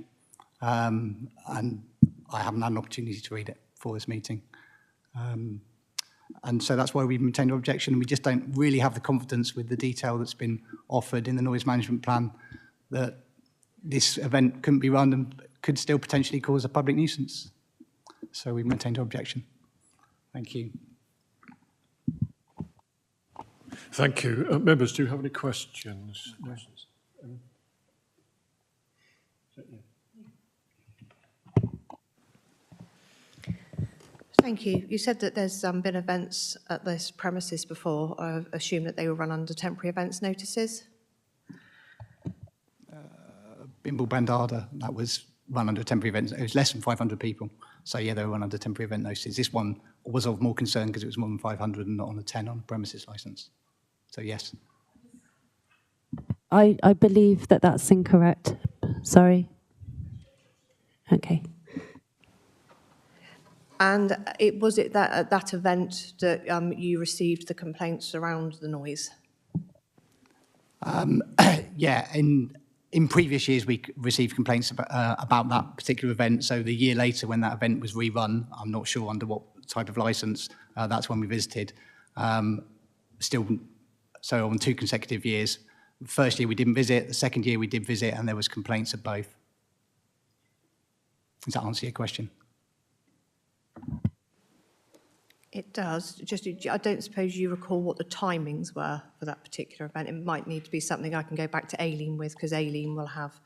And I haven't had an opportunity to read it for this meeting. And so that's why we maintained our objection. We just don't really have the confidence with the detail that's been offered in the noise management plan that this event couldn't be run and could still potentially cause a public nuisance. So we maintained our objection. Thank you. Thank you. Members, do you have any questions? No. Thank you. You said that there's been events at this premises before. I assume that they were run under temporary events notices? Bimble Bandada, that was run under temporary events. It was less than 500 people. So yeah, they were run under temporary event notices. This one was of more concern because it was more than 500 and not on a 10 on a premises licence. So yes. I believe that that's incorrect. Sorry. Okay. And was it that at that event that you received the complaints around the noise? Yeah, in previous years we received complaints about that particular event. So the year later when that event was rerun, I'm not sure under what type of licence, that's when we visited. So on 2 consecutive years. The first year we didn't visit, the second year we did visit, and there was complaints of both. Does that answer your question? It does. Just, I don't suppose you recall what the timings were for that particular event. It might need to be something I can go back to Aileen with, because Aileen will have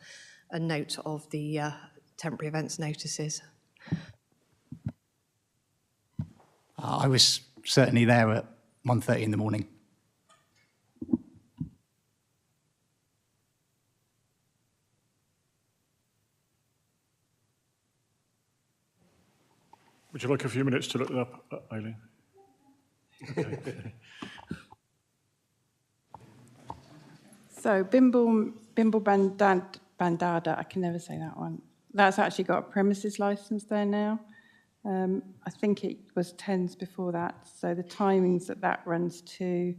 a note of the temporary events notices. I was certainly there at 1:30 in the morning. Would you like a few minutes to look that up, Aileen? Okay. So Bimble Bandada, I can never say that one. That's actually got a premises license there now. I think it was Tens before that. So the timings that runs to,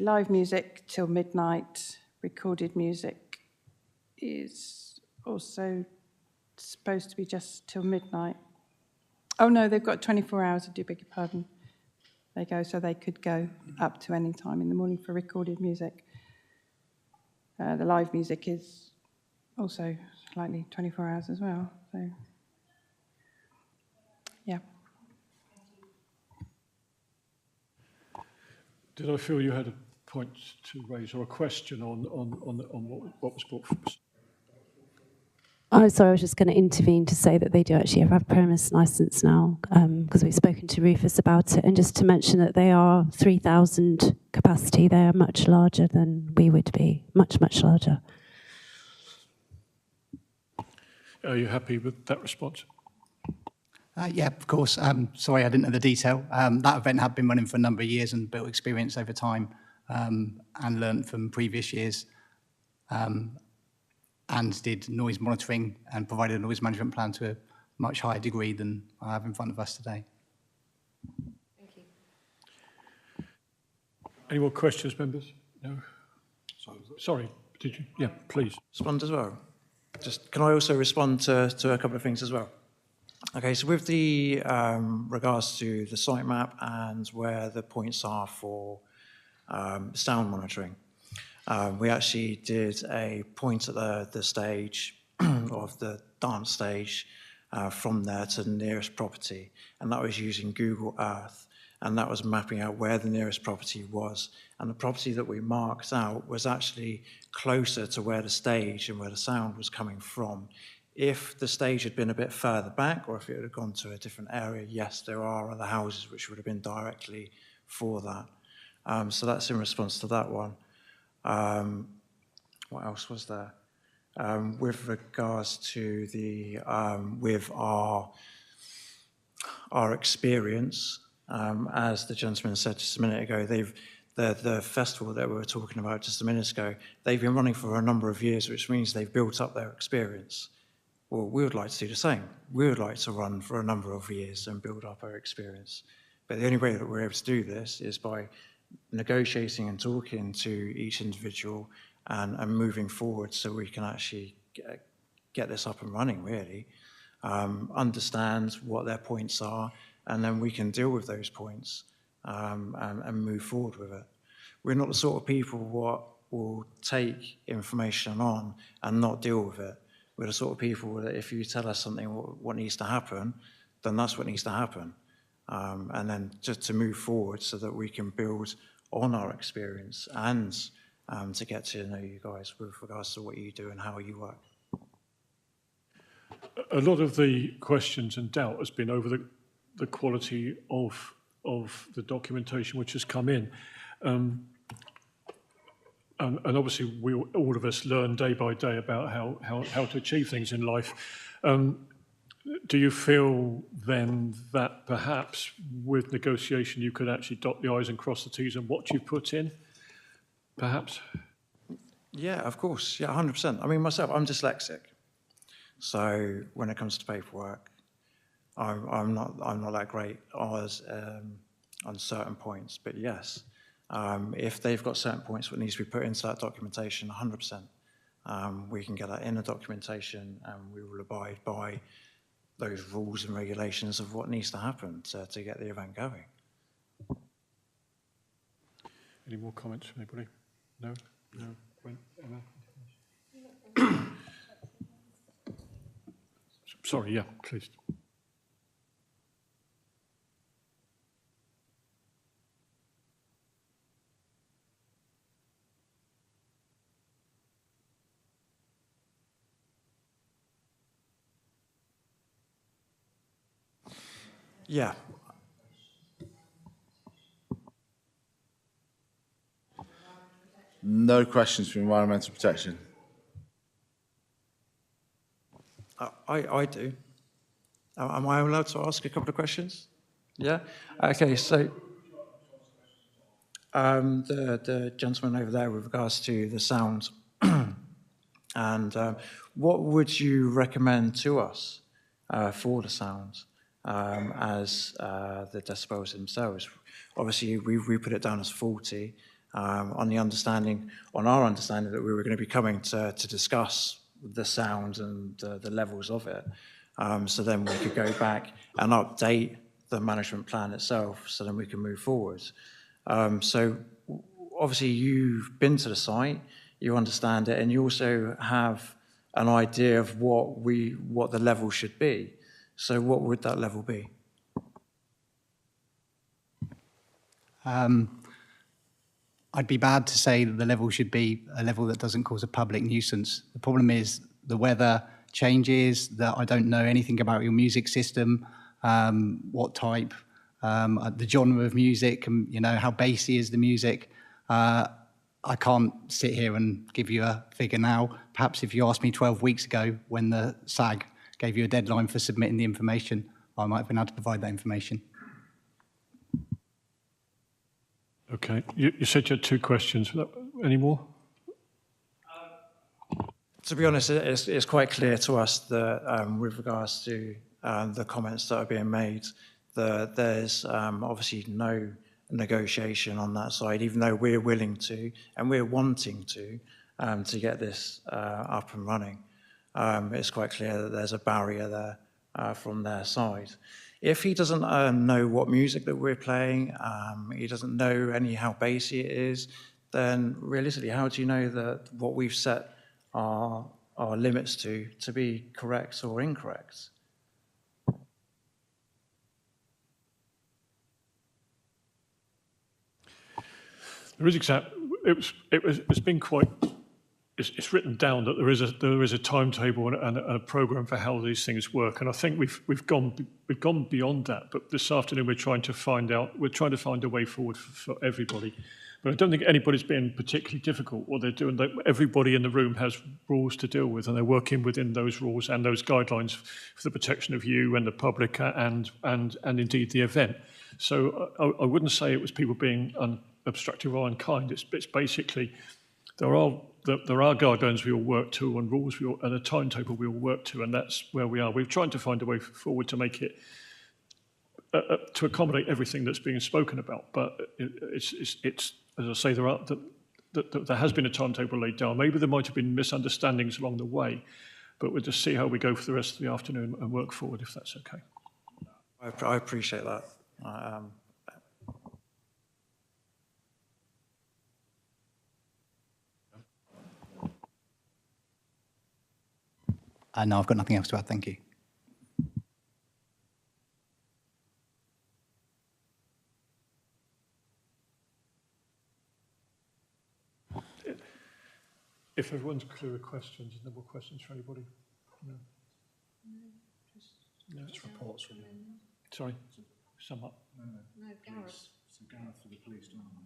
live music till midnight, recorded music is also supposed to be just till midnight. Oh no, they've got 24 hours, I do beg your pardon. They go, so they could go up to any time in the morning for recorded music. The live music is also slightly 24 hours as well. So, yeah. Did I feel you had a point to raise or a question on what was brought forward? Oh, sorry, I was just going to intervene to say that they do actually have a premise license now, because we've spoken to Rufus about it, and just to mention that they are 3,000 capacity. They are much larger than we would be, much, much larger. Are you happy with that response? Yeah, of course. Sorry, I didn't know the detail. That event had been running for a number of years and built experience over time, and learnt from previous years. And did noise monitoring and provided a noise management plan to a much higher degree than I have in front of us today. Thank you. Any more questions, members? No? Sorry, did you? Yeah, please. Respond as well. Just, can I also respond to a couple of things as well? Okay, so with the regards to the site map and where the points are for sound monitoring, we actually did a point at the stage of the dance stage from there to the nearest property, and that was using Google Earth, and that was mapping out where the nearest property was. And the property that we marked out was actually closer to where the stage and where the sound was coming from. If the stage had been a bit further back, or if it had gone to a different area, yes, there are other houses which would have been directly for that. So that's in response to that one. What else was there? With regards to the with our experience, as the gentleman said just a minute ago, the festival that we were talking about just a minute ago, they've been running for a number of years, which means they've built up their experience. Well, we would like to do the same. We would like to run for a number of years and build up our experience. But the only way that we're able to do this is by negotiating and talking to each individual and moving forward so we can actually get this up and running, really. Understand what their points are, and then we can deal with those points and move forward with it. We're not the sort of people what will take information on and not deal with it. We're the sort of people that if you tell us something what needs to happen, then that's what needs to happen. And then just to move forward so that we can build on our experience and to get to know you guys with regards to what you do and how you work. A lot of the questions and doubt has been over the quality of the documentation which has come in. And obviously, all of us learn day by day about how to achieve things in life. Do you feel then that perhaps with negotiation you could actually dot the I's and cross the T's on what you put in, perhaps? Yeah, of course. Yeah, 100%. I mean, myself, I'm dyslexic. So when it comes to paperwork, I'm not that great on certain points. But yes, if they've got certain points that needs to be put into that documentation, 100%, we can get that in the documentation and we will abide by those rules and regulations of what needs to happen to get the event going. Any more comments from anybody? No? No? Emma? Sorry, yeah, please. Yeah. No questions for environmental protection. I do. Am I allowed to ask a couple of questions? Yeah? Okay, so the gentleman over there with regards to the sound, and what would you recommend to us for the sound as the decibels themselves? Obviously, we put it down as 40 on our understanding that we were going to be coming to discuss the sound and the levels of it. So then we could go back and update the management plan itself so then we can move forward. So obviously you've been to the site, you understand it, and you also have an idea of what the level should be. So what would that level be? I'd be bad to say that the level should be a level that doesn't cause a public nuisance. The problem is the weather changes, that I don't know anything about your music system, what type, the genre of music, and how bassy is the music. I can't sit here and give you a figure now. Perhaps if you asked me 12 weeks ago when the SAG gave you a deadline for submitting the information, I might have been able to provide that information. Okay. You said you had 2 questions. Any more? To be honest, it's quite clear to us that with regards to the comments that are being made, that there's obviously no negotiation on that side, even though we're willing to and we're wanting to get this up and running. It's quite clear that there's a barrier there from their side. If he doesn't know what music that we're playing, he doesn't know how bassy it is, then realistically, how do you know that what we've set our limits to be correct or incorrect? There is it's been quite. It's written down that there is a timetable and a program for how these things work, and I think we've gone beyond that. But this afternoon we're trying to find a way forward for everybody. But I don't think anybody's been particularly difficult. What they're doing, everybody in the room has rules to deal with, and they're working within those rules and those guidelines for the protection of you and the public and indeed the event. So I wouldn't say it was people being obstructive or unkind. It's basically there are guidelines we all work to and rules and a timetable we all work to, and that's where we are. We're trying to find a way forward to make it to accommodate everything that's being spoken about. But it's as I say, there has been a timetable laid down. Maybe there might have been misunderstandings along the way, but we'll just see how we go for the rest of the afternoon and work forward, if that's okay. I appreciate that. No, I've got nothing else to add. Thank you. If everyone's clear with questions, is there more questions for anybody? No. No. Just reports from you. Sorry, sum up. No, Gareth. So Gareth for the police department.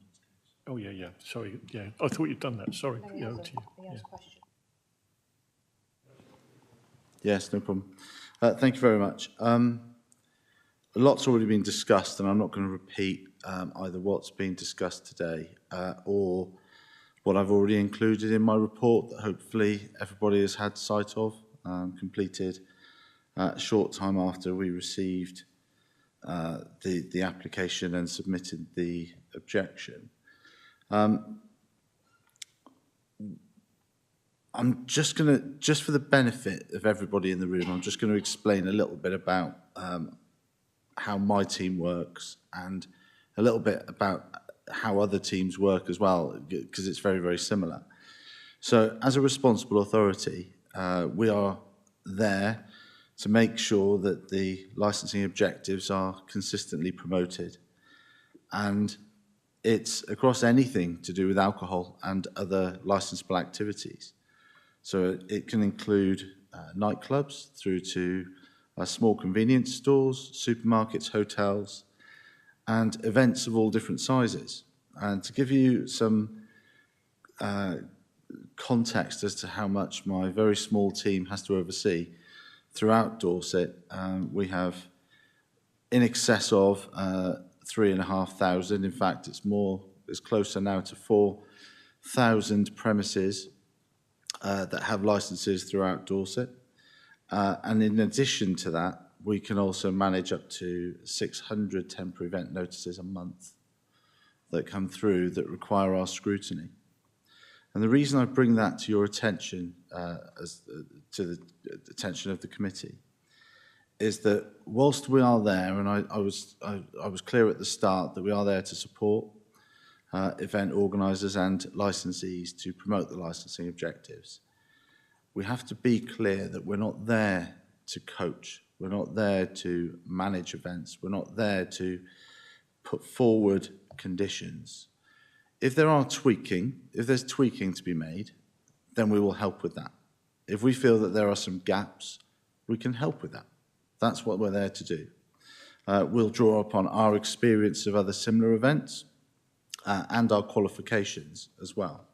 Oh yeah. Sorry, yeah. I thought you'd done that. Sorry. No, he over hasn't. to you. He has a question. Yes, no problem. Thank you very much. A lot's already been discussed, and I'm not going to repeat either what's been discussed today or what I've already included in my report that hopefully everybody has had sight of, completed a short time after we received the application and submitted the objection. I'm just going to, just for the benefit of everybody in the room, I'm just going to explain a little bit about how my team works and a little bit about how other teams work as well, because it's very, very similar. So as a responsible authority, we are there to make sure that the licensing objectives are consistently promoted. And it's across anything to do with alcohol and other licensable activities. So it can include nightclubs through to small convenience stores, supermarkets, hotels, and events of all different sizes. And to give you some context as to how much my very small team has to oversee, throughout Dorset, we have in excess of 3,500. In fact, it's closer now to 4,000 premises that have licenses throughout Dorset. And in addition to that, we can also manage up to 600 temporary event notices a month that come through that require our scrutiny. And the reason I bring that to your attention, to the attention of the committee, is that whilst we are there, and I was clear at the start that we are there to support event organisers and licensees to promote the licensing objectives, we have to be clear that we're not there to coach, we're not there to manage events, we're not there to put forward conditions. If there's tweaking to be made, then we will help with that. If we feel that there are some gaps, we can help with that. That's what we're there to do. We'll draw upon our experience of other similar events and our qualifications as well.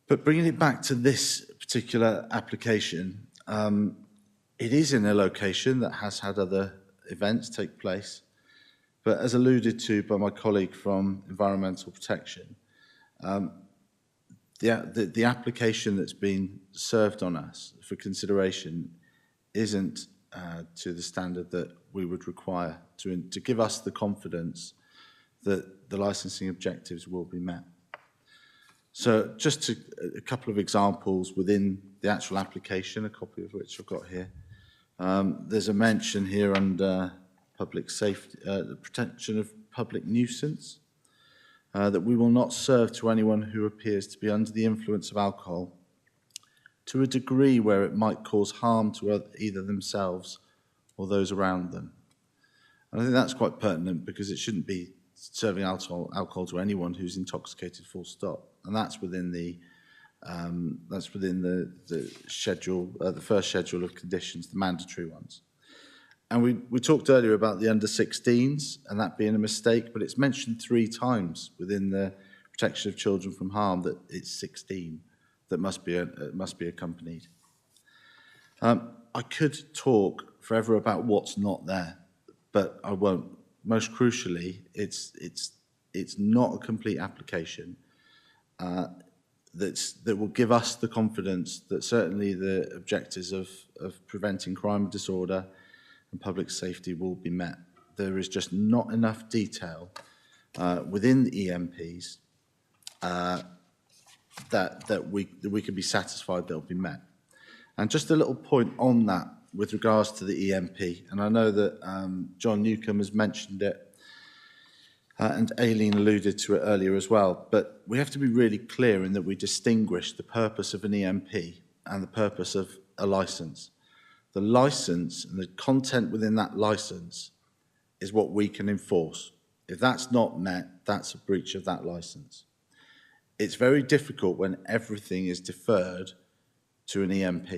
But bringing it back to this particular application, it is in a location that has had other events take place. But as alluded to by my colleague from Environmental Protection, the application that's been served on us for consideration isn't to the standard that we would require to give us the confidence that the licensing objectives will be met. So just a couple of examples within the actual application, a copy of which I've got here. There's a mention here under public safety, the protection of public nuisance, that we will not serve to anyone who appears to be under the influence of alcohol to a degree where it might cause harm to either themselves or those around them. And I think that's quite pertinent because it shouldn't be serving alcohol to anyone who's intoxicated, full stop. And that's within the schedule, the first schedule of conditions, the mandatory ones. And we talked earlier about the under 16s and that being a mistake, but it's mentioned 3 times within the protection of children from harm that it's 16 that must be accompanied. I could talk forever about what's not there, but I won't. Most crucially, it's not a complete application that will give us the confidence that certainly the objectives of preventing crime and disorder and public safety will be met. There is just not enough detail within the EMPs that we can be satisfied they'll be met. And just a little point on that with regards to the EMP, and I know that John Newcombe has mentioned it, and Aileen alluded to it earlier as well, but we have to be really clear in that we distinguish the purpose of an EMP and the purpose of a licence. The licence and the content within that licence is what we can enforce. If that's not met, that's a breach of that licence. It's very difficult when everything is deferred to an EMP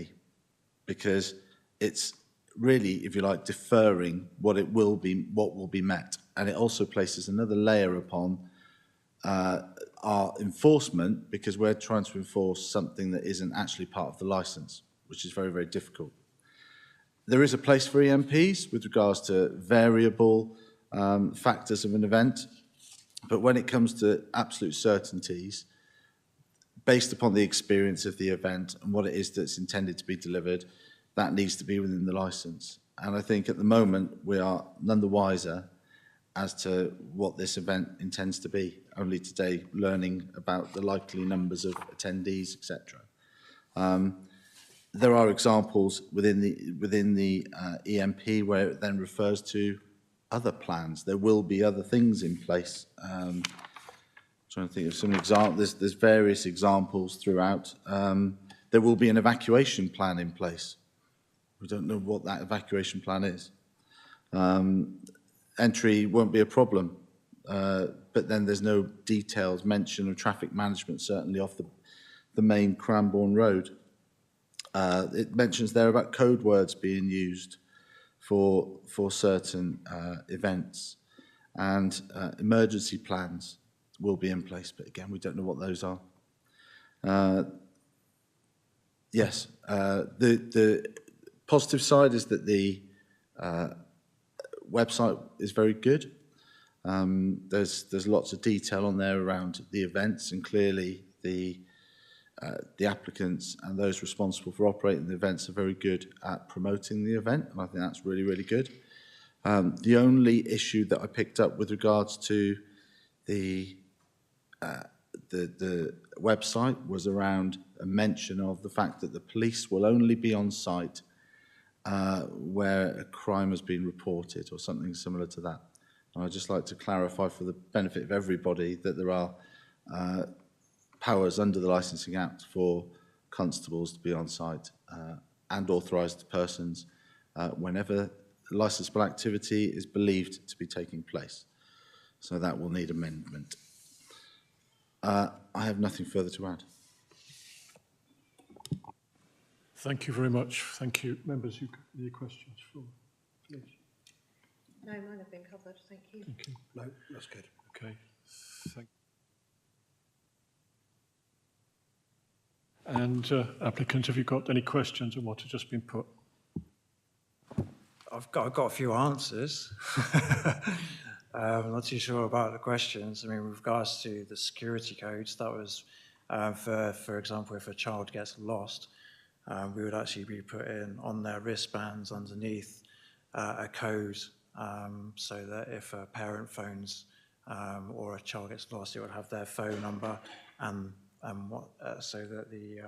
because it's really, if you like, deferring what will be met. And it also places another layer upon our enforcement because we're trying to enforce something that isn't actually part of the licence, which is very, very difficult. There is a place for EMPs with regards to variable factors of an event, but when it comes to absolute certainties, based upon the experience of the event and what it is that's intended to be delivered, that needs to be within the licence. And I think at the moment we are none the wiser as to what this event intends to be, only today learning about the likely numbers of attendees, etc. There are examples within the EMP where it then refers to other plans. There will be other things in place. Trying to think of some examples. There's various examples throughout. There will be an evacuation plan in place. We don't know what that evacuation plan is. Entry won't be a problem, but then there's no detailed mention of traffic management, certainly off the main Cranbourne Road. it mentions there about code words being used for certain events, and emergency plans will be in place, but again, we don't know what those are. Yes, the positive side is that the website is very good. There's lots of detail on there around the events, and clearly the applicants and those responsible for operating the events are very good at promoting the event, and I think that's really, really good. The only issue that I picked up with regards to the website was around a mention of the fact that the police will only be on site where a crime has been reported or something similar to that. And I'd just like to clarify for the benefit of everybody that there are powers under the Licensing Act for constables to be on site and authorised persons whenever licensable activity is believed to be taking place. So that will need amendment. I have nothing further to add. Thank you very much. Thank you. Members, any questions for please? No, mine have been covered. Thank you. Thank you. No, that's good. Okay. And applicant, have you got any questions on what has just been put? I've got a few answers. I'm not too sure about the questions. I mean, with regards to the security codes, that was, for example, if a child gets lost, we would actually be putting on their wristbands underneath a code so that if a parent phones or a child gets lost, it would have their phone number and so that the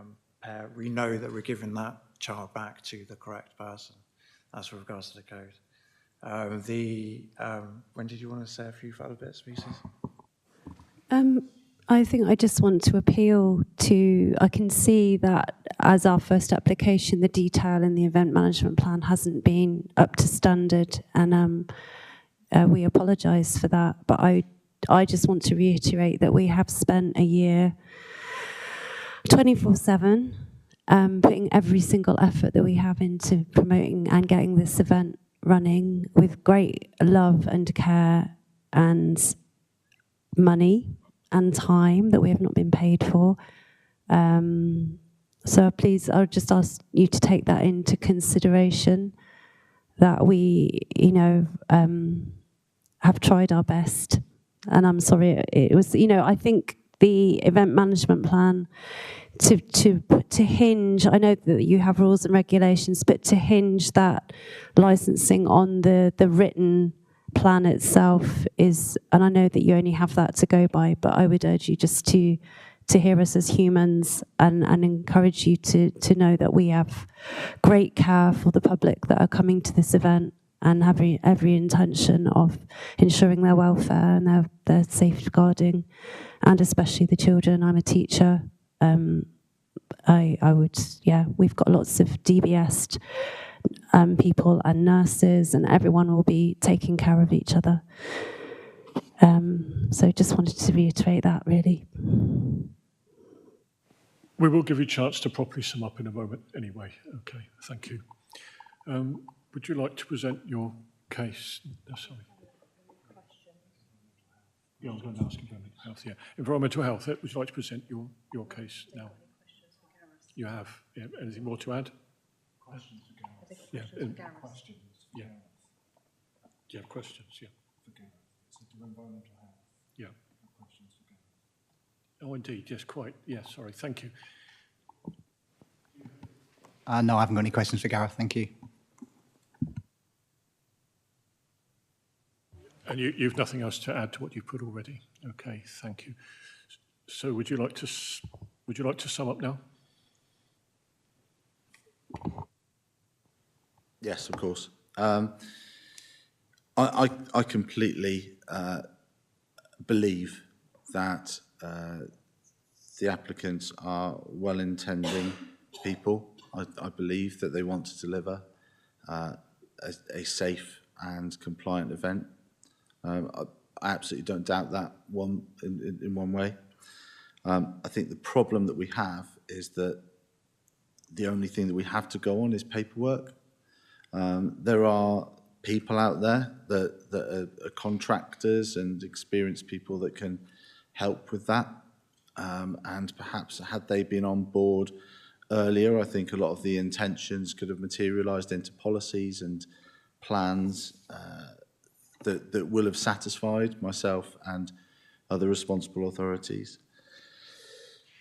we know that we're giving that child back to the correct person. That's with regards to the code. When did you want to say a few other bits, pieces? I think I just want to appeal to, I can see that as our first application, the detail in the event management plan hasn't been up to standard, and we apologise for that. But I just want to reiterate that we have spent a year 24/7 putting every single effort that we have into promoting and getting this event running with great love and care and money and time that we have not been paid for. So please, I'll just ask you to take that into consideration, that we, have tried our best. And I'm sorry, it was, I think the event management plan to hinge, I know that you have rules and regulations, but to hinge that licensing on the written plan itself is, and I know that you only have that to go by, but I would urge you just to hear us as humans and encourage you to know that we have great care for the public that are coming to this event and have every intention of ensuring their welfare and their safeguarding, and especially the children. I'm a teacher. We've got lots of DBS people and nurses, and everyone will be taking care of each other. So just wanted to reiterate that, really. We will give you a chance to properly sum up in a moment anyway. Okay, thank you. Would you like to present your case? No, sorry. Yeah, I was going to ask environmental health, yeah. Environmental health, would you like to present your case now? You have. Yeah. Anything more to add? Questions for Gareth. Yeah. Questions. Yeah. Do you have questions? Yeah. For Gareth. It's environmental health. Yeah. Questions for Gareth. Oh, indeed. Yes, quite. Yeah, sorry. Thank you. No, I haven't got any questions for Gareth. Thank you. And you've nothing else to add to what you've put already? Okay, thank you. So would you like to sum up now? Yes, of course. I completely believe that the applicants are well-intending people. I believe that they want to deliver a safe and compliant event. I absolutely don't doubt that in one way. I think the problem that we have is that the only thing that we have to go on is paperwork. There are people out there that are contractors and experienced people that can help with that. And perhaps had they been on board earlier, I think a lot of the intentions could have materialised into policies and plans that will have satisfied myself and other responsible authorities.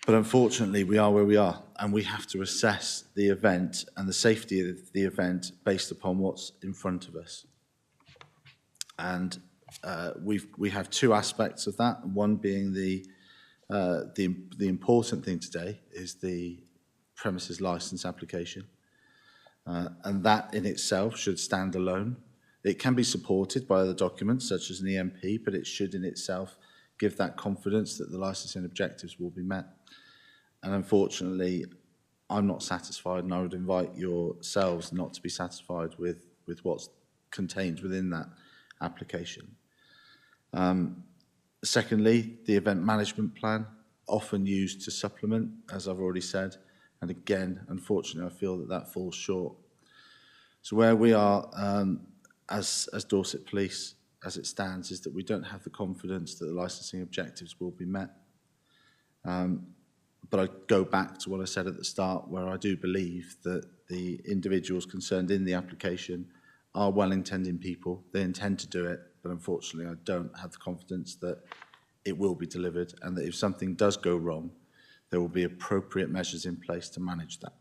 But unfortunately, we are where we are, and we have to assess the event and the safety of the event based upon what's in front of us. And we have two aspects of that. One being the important thing today is the premises licence application, and that in itself should stand alone. It can be supported by other documents such as an EMP, but it should in itself give that confidence that the licensing objectives will be met. And unfortunately, I'm not satisfied, and I would invite yourselves not to be satisfied with what's contained within that application. Secondly, the event management plan, often used to supplement, as I've already said, and again, unfortunately, I feel that that falls short. So where we are as Dorset Police, as it stands, is that we don't have the confidence that the licensing objectives will be met. But I go back to what I said at the start, where I do believe that the individuals concerned in the application are well-intending people. They intend to do it, but unfortunately I don't have the confidence that it will be delivered, and that if something does go wrong, there will be appropriate measures in place to manage that.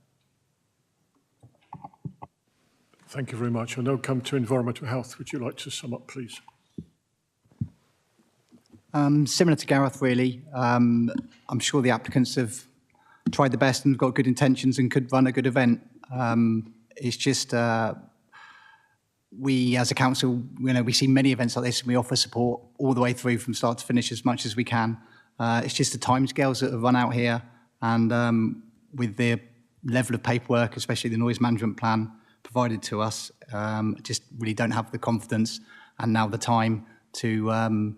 Thank you very much. I'll now come to environmental health. Would you like to sum up, please? Similar to Gareth, really. I'm sure the applicants have tried the best and got good intentions and could run a good event. It's just we, as a council, we see many events like this, and we offer support all the way through from start to finish as much as we can. It's just the timescales that have run out here, and with the level of paperwork, especially the noise management plan provided to us, just really don't have the confidence and now the time to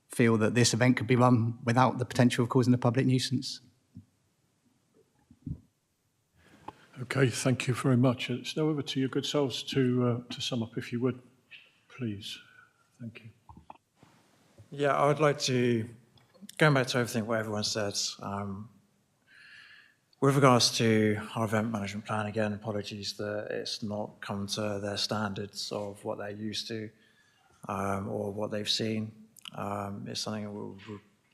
feel that this event could be run without the potential of causing a public nuisance. Okay, thank you very much. It's now over to your good selves to sum up, if you would, please. Thank you. Yeah, I would like to, going back to everything what everyone said, with regards to our event management plan, again, apologies that it's not come to their standards of what they're used to or what they've seen. It's something we'll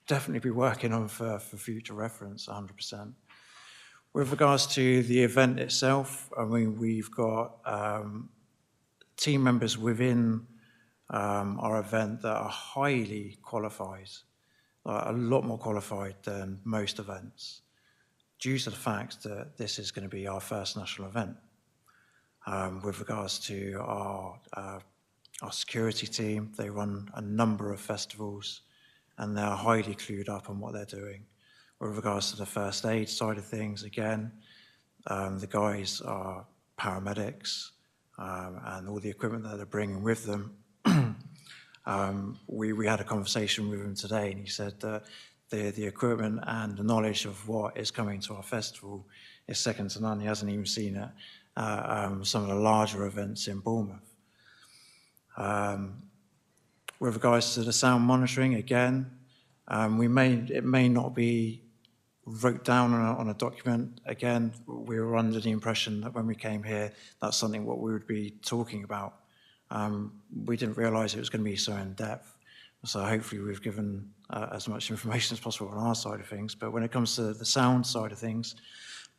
definitely be working on for future reference, 100%. With regards to the event itself, I mean, we've got team members within our event that are highly qualified, a lot more qualified than most events, due to the fact that this is going to be our first national event. With regards to our security team, they run a number of festivals and they're highly clued up on what they're doing. With regards to the first aid side of things, again, the guys are paramedics and all the equipment that they're bringing with them. We had a conversation with him today, and he said that the equipment and the knowledge of what is coming to our festival is second to none. He hasn't even seen it at some of the larger events in Bournemouth. With regards to the sound monitoring, again, it may not be wrote down on a document. Again, we were under the impression that when we came here, that's something what we would be talking about. We didn't realise it was going to be so in-depth. So hopefully we've given as much information as possible on our side of things. But when it comes to the sound side of things,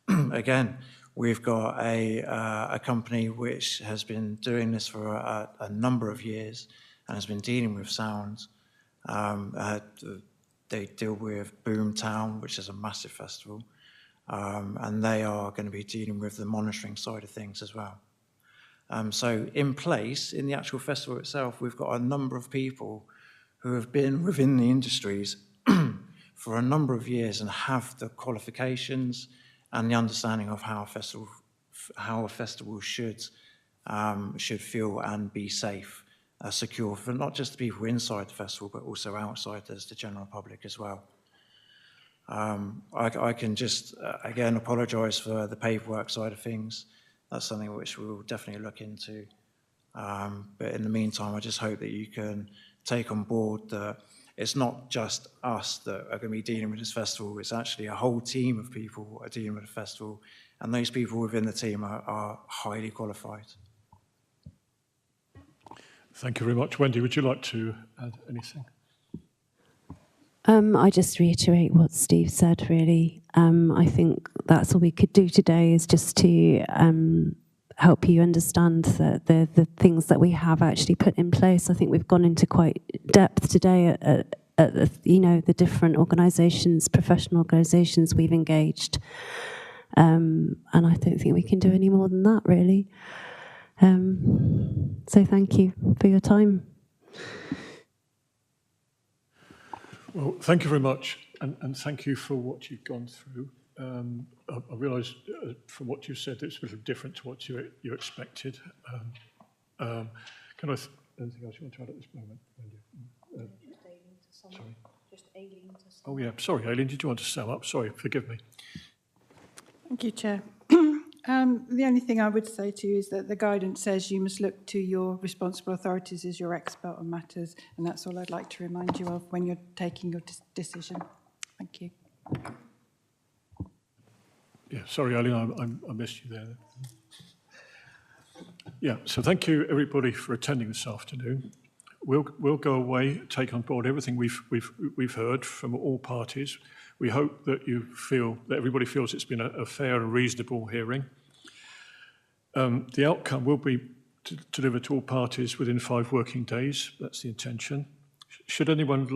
again, we've got a company which has been doing this for a number of years and has been dealing with sound. They deal with Boomtown, which is a massive festival, and they are going to be dealing with the monitoring side of things as well. So in place, in the actual festival itself, we've got a number of people who have been within the industries for a number of years and have the qualifications and the understanding of how a festival should feel and be safe, secure for not just the people inside the festival, but also outside as the general public as well. I can just, again, apologise for the paperwork side of things. That's something which we will definitely look into. But in the meantime, I just hope that you can take on board that it's not just us that are going to be dealing with this festival. It's actually a whole team of people who are dealing with the festival. And those people within the team are highly qualified. Thank you very much. Wendy, would you like to add anything? I just reiterate what Steve said, really. I think that's all we could do today is just to help you understand the things that we have actually put in place. I think we've gone into quite depth today at the different organisations, professional organisations we've engaged. And I don't think we can do any more than that, really. So thank you for your time. Well, thank you very much, and thank you for what you've gone through. I realise from what you said it's a little different to what you expected. Can I? Anything else you want to add at this moment? Sorry. Just Aileen to sum. Oh yeah, sorry, Aileen. Did you want to sum up? Sorry, forgive me. Thank you, Chair. The only thing I would say to you is that the guidance says you must look to your responsible authorities as your expert on matters, and that's all I'd like to remind you of when you're taking your decision. Thank you. Yeah, sorry, Eileen, I missed you there. Yeah, so thank you everybody for attending this afternoon. We'll go away, take on board everything we've heard from all parties. We hope that everybody feels it's been a fair and reasonable hearing. The outcome will be delivered to all parties within 5 working days. That's the intention. Should anyone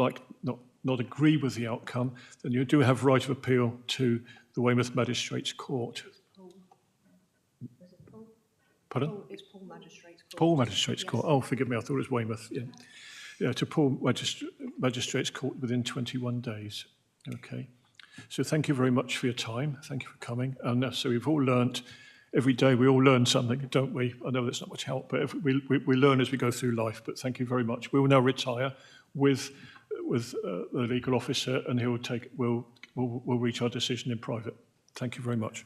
not agree with the outcome, then you do have right of appeal to the Weymouth Magistrates Court. Pardon? It's Paul Magistrates Court. Paul Magistrates Yes. Court. Oh, forgive me, I thought it was Weymouth. Yeah, to Paul Magistrates Court within 21 days. Okay. So thank you very much for your time. Thank you for coming. And so we've all learnt, every day we all learn something, don't we? I know that's not much help, but we learn as we go through life. But thank you very much. We will now retire with the legal officer, and we'll reach our decision in private. Thank you very much.